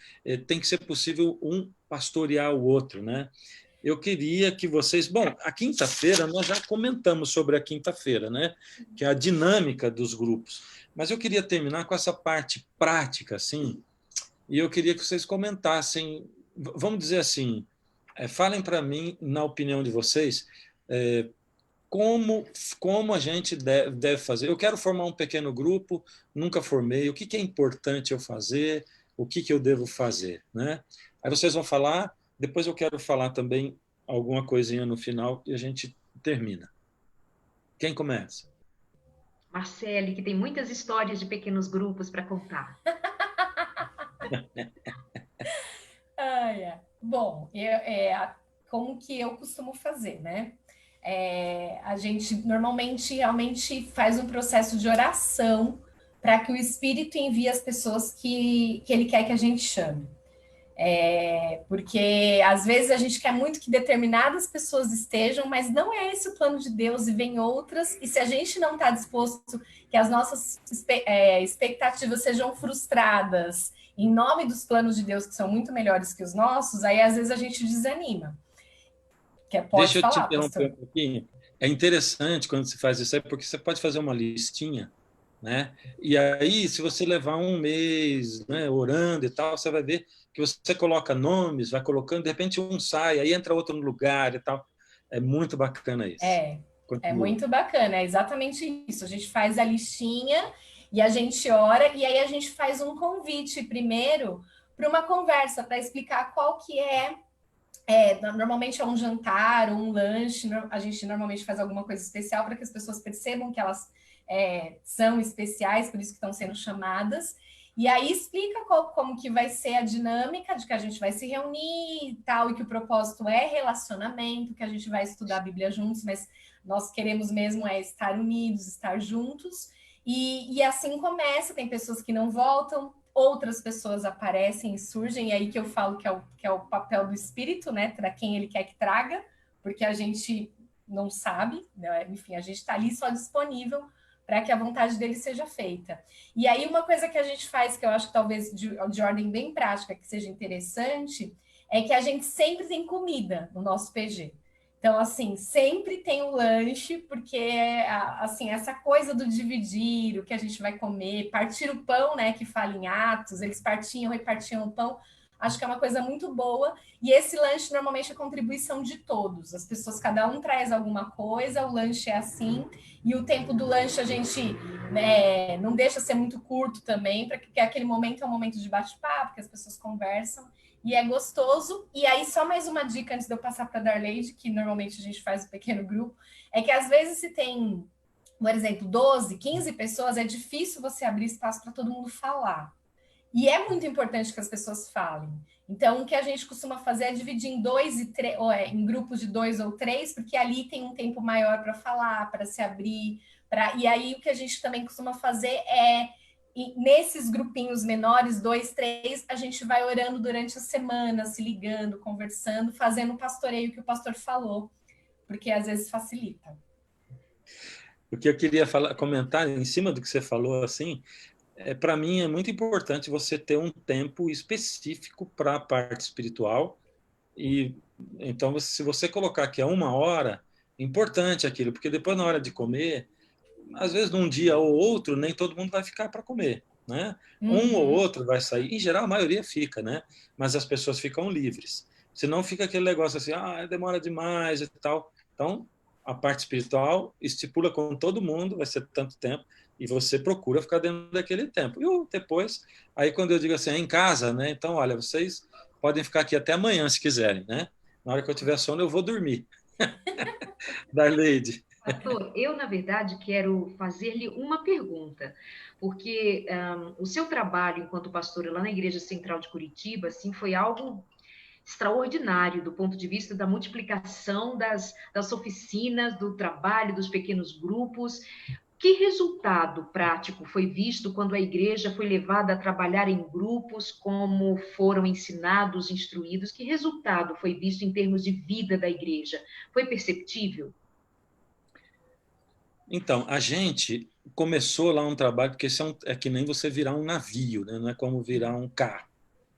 Tem que ser possível um pastorear o outro, né? Eu queria que vocês. Bom, a quinta-feira, nós já comentamos sobre a quinta-feira, né? Que é a dinâmica dos grupos. Mas eu queria terminar com essa parte prática, assim, e eu queria que vocês comentassem, vamos dizer assim, falem para mim, na opinião de vocês, como a gente deve fazer. Eu quero formar um pequeno grupo, nunca formei, o que é importante eu fazer, o que eu devo fazer, né? Aí vocês vão falar, depois eu quero falar também alguma coisinha no final e a gente termina. Quem começa? Marcele, que tem muitas histórias de pequenos grupos para contar. Bom, como que eu costumo fazer, né? A gente normalmente realmente faz um processo de oração para que o Espírito envie as pessoas que ele quer que a gente chame. Porque às vezes a gente quer muito que determinadas pessoas estejam, mas não é esse o plano de Deus, e vem outras, e se a gente não está disposto que as nossas expectativas sejam frustradas em nome dos planos de Deus, que são muito melhores que os nossos, aí às vezes a gente desanima. Pode Deixa eu te falar, interromper pastor. um pouquinho. É interessante quando se faz isso aí, porque você pode fazer uma listinha, né? E aí, se você levar um mês, né, orando e tal, você vai ver que você coloca nomes, vai colocando, de repente um sai, aí entra outro no lugar e tal. É muito bacana isso. É, é Continua. muito bacana, é exatamente isso. A gente faz a listinha e a gente ora, e aí a gente faz um convite primeiro para uma conversa, para explicar qual que normalmente é um jantar ou um lanche, a gente normalmente faz alguma coisa especial para que as pessoas percebam que elas são especiais, por isso que estão sendo chamadas. E aí explica como que vai ser a dinâmica de que a gente vai se reunir e tal, e que o propósito é relacionamento, que a gente vai estudar a Bíblia juntos, mas nós queremos mesmo estar unidos, estar juntos. E assim começa, tem pessoas que não voltam, outras pessoas aparecem e surgem, e aí que eu falo que é o papel do espírito, né? Para quem ele quer que traga, porque a gente não sabe, né? Enfim, a gente está ali só disponível para que a vontade dele seja feita. E aí, uma coisa que a gente faz, que eu acho que talvez de ordem bem prática, que seja interessante, é que a gente sempre tem comida no nosso PG. Então, assim, sempre tem o lanche, porque, assim, essa coisa do dividir, o que a gente vai comer, partir o pão, né, que fala em Atos, eles partiam, repartiam o pão, acho que é uma coisa muito boa. E esse lanche, normalmente, é contribuição de todos. As pessoas, cada um traz alguma coisa, o lanche é assim, e o tempo do lanche a gente, né, não deixa ser muito curto também, porque aquele momento é um momento de bate-papo, que as pessoas conversam, e é gostoso. E aí, só mais uma dica antes de eu passar para a Darleide, que normalmente a gente faz o pequeno grupo, é que às vezes se tem, por exemplo, 12, 15 pessoas, é difícil você abrir espaço para todo mundo falar. E é muito importante que as pessoas falem. Então, o que a gente costuma fazer é dividir em em grupos de 2 ou 3, porque ali tem um tempo maior para falar, para se abrir. E aí, o que a gente também costuma fazer é, nesses grupinhos menores, 2, 3, a gente vai orando durante a semana, se ligando, conversando, fazendo o pastoreio que o pastor falou, porque às vezes facilita. O que eu queria comentar em cima do que você falou, assim, para mim é muito importante você ter um tempo específico para a parte espiritual. E então, se você colocar que é 1 hora, importante aquilo, porque depois, na hora de comer, às vezes num dia ou outro, nem todo mundo vai ficar para comer, né? Um ou Uhum. outro vai sair, em geral a maioria fica, né? Mas as pessoas ficam livres. Senão fica aquele negócio assim, demora demais e tal. Então, a parte espiritual estipula com todo mundo, vai ser tanto tempo, e você procura ficar dentro daquele tempo. E depois, aí quando eu digo assim, é em casa, né? Então, olha, vocês podem ficar aqui até amanhã se quiserem, né? Na hora que eu tiver sono, eu vou dormir. Darleide. Pastor, eu, na verdade, quero fazer-lhe uma pergunta, porque o seu trabalho enquanto pastora lá na Igreja Central de Curitiba, assim, foi algo extraordinário do ponto de vista da multiplicação das oficinas, do trabalho, dos pequenos grupos. Que resultado prático foi visto quando a igreja foi levada a trabalhar em grupos, como foram ensinados, instruídos? Que resultado foi visto em termos de vida da igreja? Foi perceptível? Então, a gente começou lá um trabalho, porque isso é que nem você virar um navio, né? Não é como virar um carro,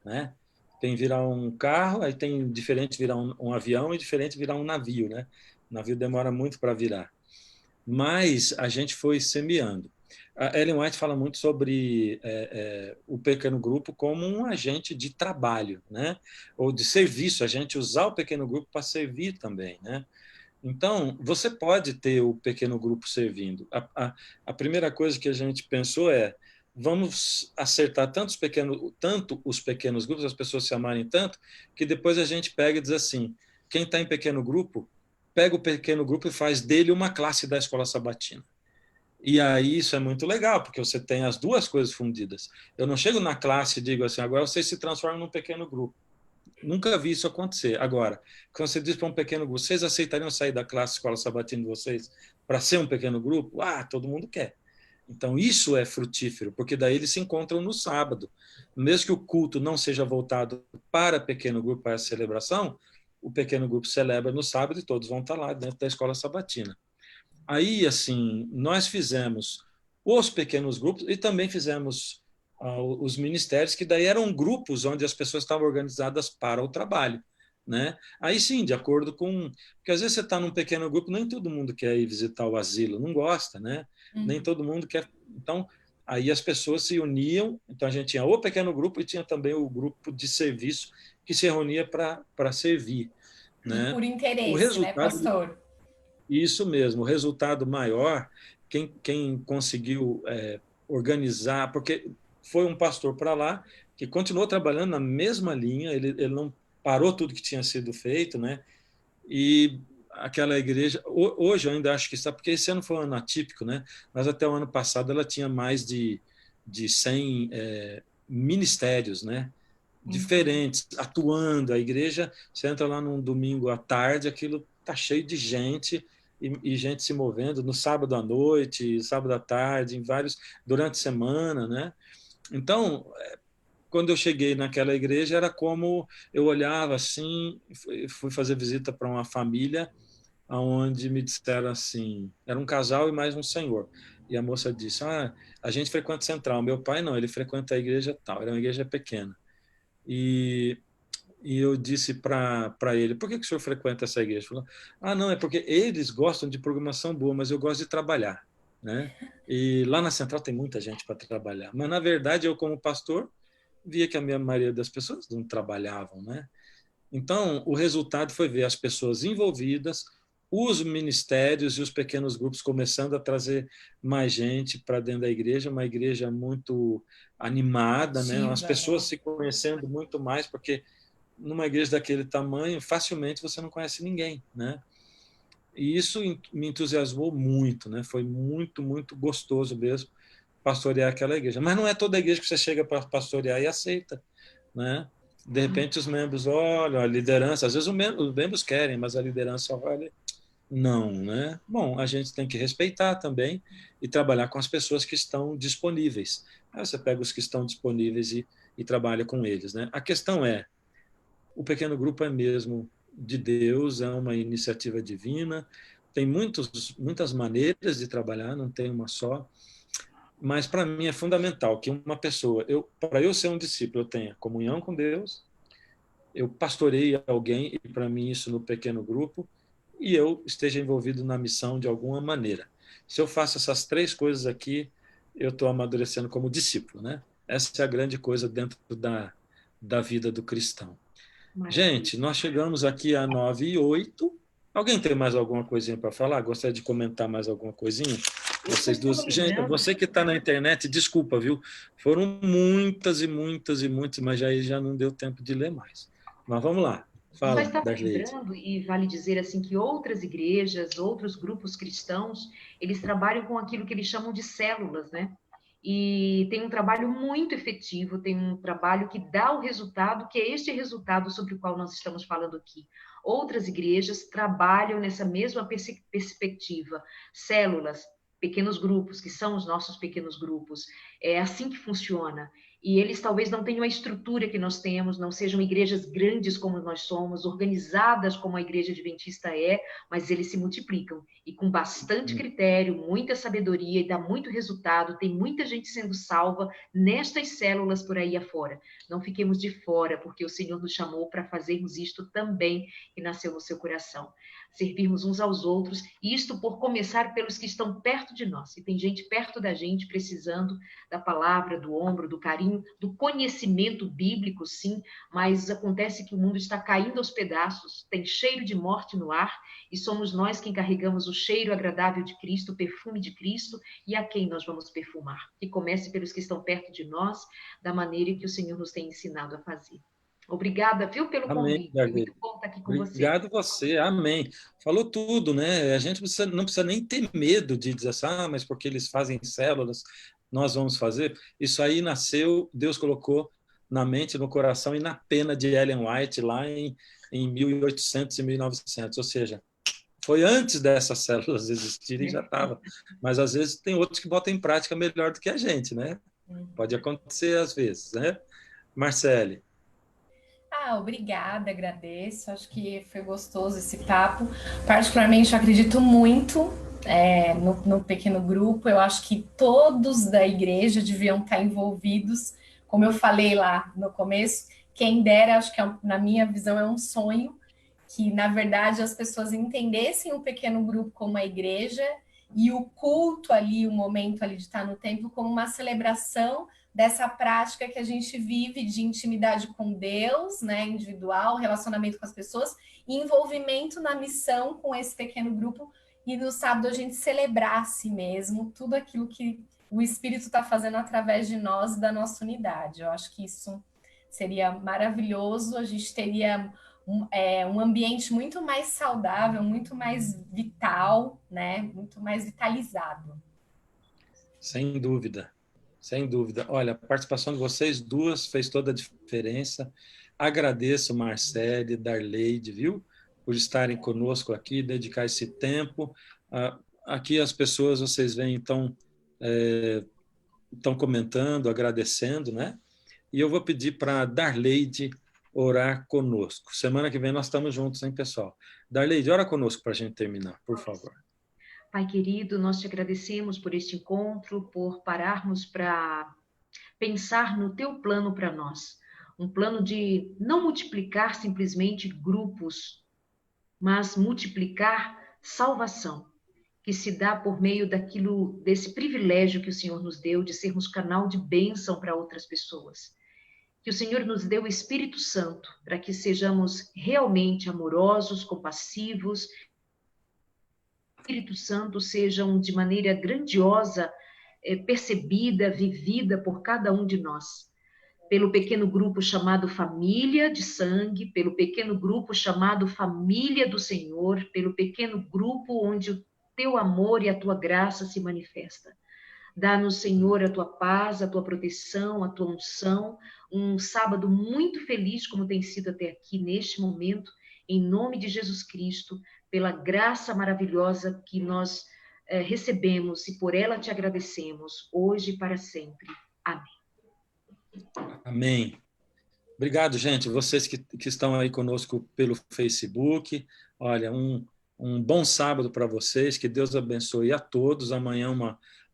né? Tem virar um carro, aí tem diferente virar um avião e diferente virar um navio, né? O navio demora muito para virar. Mas a gente foi semeando. A Ellen White fala muito sobre o pequeno grupo como um agente de trabalho, né? Ou de serviço, a gente usar o pequeno grupo para servir também, né? Então, você pode ter o pequeno grupo servindo. A primeira coisa que a gente pensou é: vamos acertar tanto os pequenos grupos, as pessoas se amarem tanto, que depois a gente pega e diz assim: quem está em pequeno grupo, pega o pequeno grupo e faz dele uma classe da escola sabatina. E aí isso é muito legal, porque você tem as duas coisas fundidas. Eu não chego na classe e digo assim: agora vocês se transformam num pequeno grupo. Nunca vi isso acontecer. Agora, quando você diz para um pequeno grupo, vocês aceitariam sair da classe escola sabatina de vocês para ser um pequeno grupo? Todo mundo quer. Então, isso é frutífero, porque daí eles se encontram no sábado. Mesmo que o culto não seja voltado para pequeno grupo, para essa celebração, o pequeno grupo celebra no sábado e todos vão estar lá dentro da escola sabatina. Aí, assim, nós fizemos os pequenos grupos e também fizemos os ministérios, que daí eram grupos onde as pessoas estavam organizadas para o trabalho. né? Aí sim, de acordo com... Porque às vezes você está num pequeno grupo, nem todo mundo quer ir visitar o asilo, não gosta, né? Nem todo mundo quer... Então, aí as pessoas se uniam, então a gente tinha o pequeno grupo e tinha também o grupo de serviço que se reunia para servir, E né? por O interesse, né, resultado... pastor? Isso mesmo, o resultado maior, quem conseguiu organizar, porque foi um pastor para lá que continuou trabalhando na mesma linha, ele não parou tudo que tinha sido feito, né? E aquela igreja, hoje eu ainda acho que está, porque esse ano foi um ano atípico, né? Mas até o ano passado ela tinha mais de 100 ministérios, né? Diferentes, atuando. A igreja, você entra lá num domingo à tarde, aquilo está cheio de gente e gente se movendo no sábado à noite, sábado à tarde, em vários, durante a semana, né? Então, quando eu cheguei naquela igreja, era como eu olhava assim, fui fazer visita para uma família, onde me disseram assim, era um casal e mais um senhor. E a moça disse, a gente frequenta Central. Meu pai não, ele frequenta a igreja tal, era uma igreja pequena. E, e eu disse para ele, por que o senhor frequenta essa igreja? Ele falou, não, é porque eles gostam de programação boa, mas eu gosto de trabalhar, né? E lá na Central tem muita gente para trabalhar. Mas, na verdade, eu, como pastor, via que a minha maioria das pessoas não trabalhavam, né? Então, o resultado foi ver as pessoas envolvidas, os ministérios e os pequenos grupos começando a trazer mais gente para dentro da igreja, uma igreja muito animada, né? As Ativa, pessoas né? se conhecendo muito mais, porque numa igreja daquele tamanho, facilmente você não conhece ninguém, né? E isso me entusiasmou muito, né? Foi muito, muito gostoso mesmo pastorear aquela igreja. Mas não é toda igreja que você chega para pastorear e aceita, né? De repente os membros olham, a liderança, às vezes os membros querem, mas a liderança olha, não, né? Bom, a gente tem que respeitar também e trabalhar com as pessoas que estão disponíveis. Aí você pega os que estão disponíveis e trabalha com eles, né? A questão é, o pequeno grupo é mesmo de Deus, é uma iniciativa divina, tem muitas maneiras de trabalhar, não tem uma só, mas para mim é fundamental que uma pessoa, para eu ser um discípulo, eu tenha comunhão com Deus, eu pastoreie alguém, e para mim isso no pequeno grupo, e eu esteja envolvido na missão de alguma maneira. Se eu faço essas três coisas aqui, eu estou amadurecendo como discípulo, né? Essa é a grande coisa dentro da vida do cristão. Maravilha. Gente, nós chegamos aqui a 9h08. Alguém tem mais alguma coisinha para falar? Gostaria de comentar mais alguma coisinha? Eu só Vocês duas. estava Gente, lembrando, você que está na internet, desculpa, viu? Foram muitas e muitas e muitas, mas aí já não deu tempo de ler mais. Mas vamos lá. eu só Fala, estava Darleide. lembrando, e vale dizer assim, que outras igrejas, outros grupos cristãos, eles trabalham com aquilo que eles chamam de células, né? E tem um trabalho muito efetivo, tem um trabalho que dá o resultado, que é este resultado sobre o qual nós estamos falando aqui. Outras igrejas trabalham nessa mesma perspectiva, células, pequenos grupos, que são os nossos pequenos grupos. É assim que funciona. E eles talvez não tenham a estrutura que nós temos, não sejam igrejas grandes como nós somos, organizadas como a Igreja Adventista é, mas eles se multiplicam. E com bastante critério, muita sabedoria, e dá muito resultado, tem muita gente sendo salva nestas células por aí afora. Não fiquemos de fora, porque o Senhor nos chamou para fazermos isto também, que nasceu no seu coração. Servirmos uns aos outros, e isto por começar pelos que estão perto de nós. E tem gente perto da gente precisando da palavra, do ombro, do carinho, do conhecimento bíblico, sim, mas acontece que o mundo está caindo aos pedaços, tem cheiro de morte no ar, e somos nós quem carregamos o cheiro agradável de Cristo, o perfume de Cristo, e a quem nós vamos perfumar. Que comece pelos que estão perto de nós, da maneira que o Senhor nos tem ensinado a fazer. Obrigada, viu, pelo Amém, convite. Darleide. Muito bom estar aqui com você. Obrigado você, amém. Falou tudo, né? A gente não precisa nem ter medo de dizer assim, mas porque eles fazem células, nós vamos fazer. Isso aí nasceu, Deus colocou na mente, no coração e na pena de Ellen White lá em 1800 e 1900, ou seja, foi antes dessas células existirem, já estava. Mas às vezes tem outros que botam em prática melhor do que a gente, né? Pode acontecer às vezes, né? Marcele. Obrigada, agradeço. Acho que foi gostoso esse papo. Particularmente, eu acredito muito no pequeno grupo. Eu acho que todos da igreja deviam estar envolvidos. Como eu falei lá no começo, quem dera, acho que na minha visão é um sonho que, na verdade, as pessoas entendessem o pequeno grupo como a igreja e o culto ali, o momento ali de estar no templo, como uma celebração dessa prática que a gente vive de intimidade com Deus, né, individual, relacionamento com as pessoas, e envolvimento na missão com esse pequeno grupo, e no sábado a gente celebrasse mesmo tudo aquilo que o Espírito está fazendo através de nós e da nossa unidade. Eu acho que isso seria maravilhoso, a gente teria um ambiente muito mais saudável, muito mais vital, né? Muito mais vitalizado. Sem dúvida, sem dúvida. Olha, a participação de vocês duas fez toda a diferença. Agradeço, Marcele, Darleide, viu? Por estarem conosco aqui, dedicar esse tempo. Aqui as pessoas, vocês veem, estão comentando, agradecendo, né? E eu vou pedir para a Darleide orar conosco. Semana que vem nós estamos juntos, hein, pessoal? Darleide, ora conosco para a gente terminar, por favor. Pai querido, nós te agradecemos por este encontro, por pararmos para pensar no teu plano para nós. Um plano de não multiplicar simplesmente grupos, mas multiplicar salvação, que se dá por meio desse privilégio que o Senhor nos deu de sermos canal de bênção para outras pessoas. Que o Senhor nos dê o Espírito Santo para que sejamos realmente amorosos, compassivos. O Espírito Santo sejam de maneira grandiosa, percebida, vivida por cada um de nós. Pelo pequeno grupo chamado família de sangue, pelo pequeno grupo chamado família do Senhor, pelo pequeno grupo onde o teu amor e a tua graça se manifesta. Dá-nos, Senhor, a tua paz, a tua proteção, a tua unção, um sábado muito feliz, como tem sido até aqui, neste momento, em nome de Jesus Cristo, pela graça maravilhosa que nós recebemos e por ela te agradecemos, hoje e para sempre. Amém. Amém. Obrigado, gente. Vocês que estão aí conosco pelo Facebook. Olha, um bom sábado para vocês. Que Deus abençoe a todos. Amanhã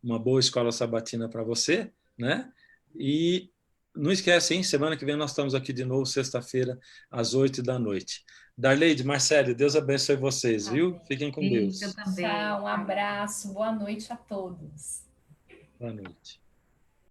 uma boa escola sabatina para você, né? E não esquece, hein? Semana que vem nós estamos aqui de novo, sexta-feira, às 20h. Darleide, Marcele, Deus abençoe vocês, viu? Fiquem com Deus. Tchau, um abraço, boa noite a todos. Boa noite.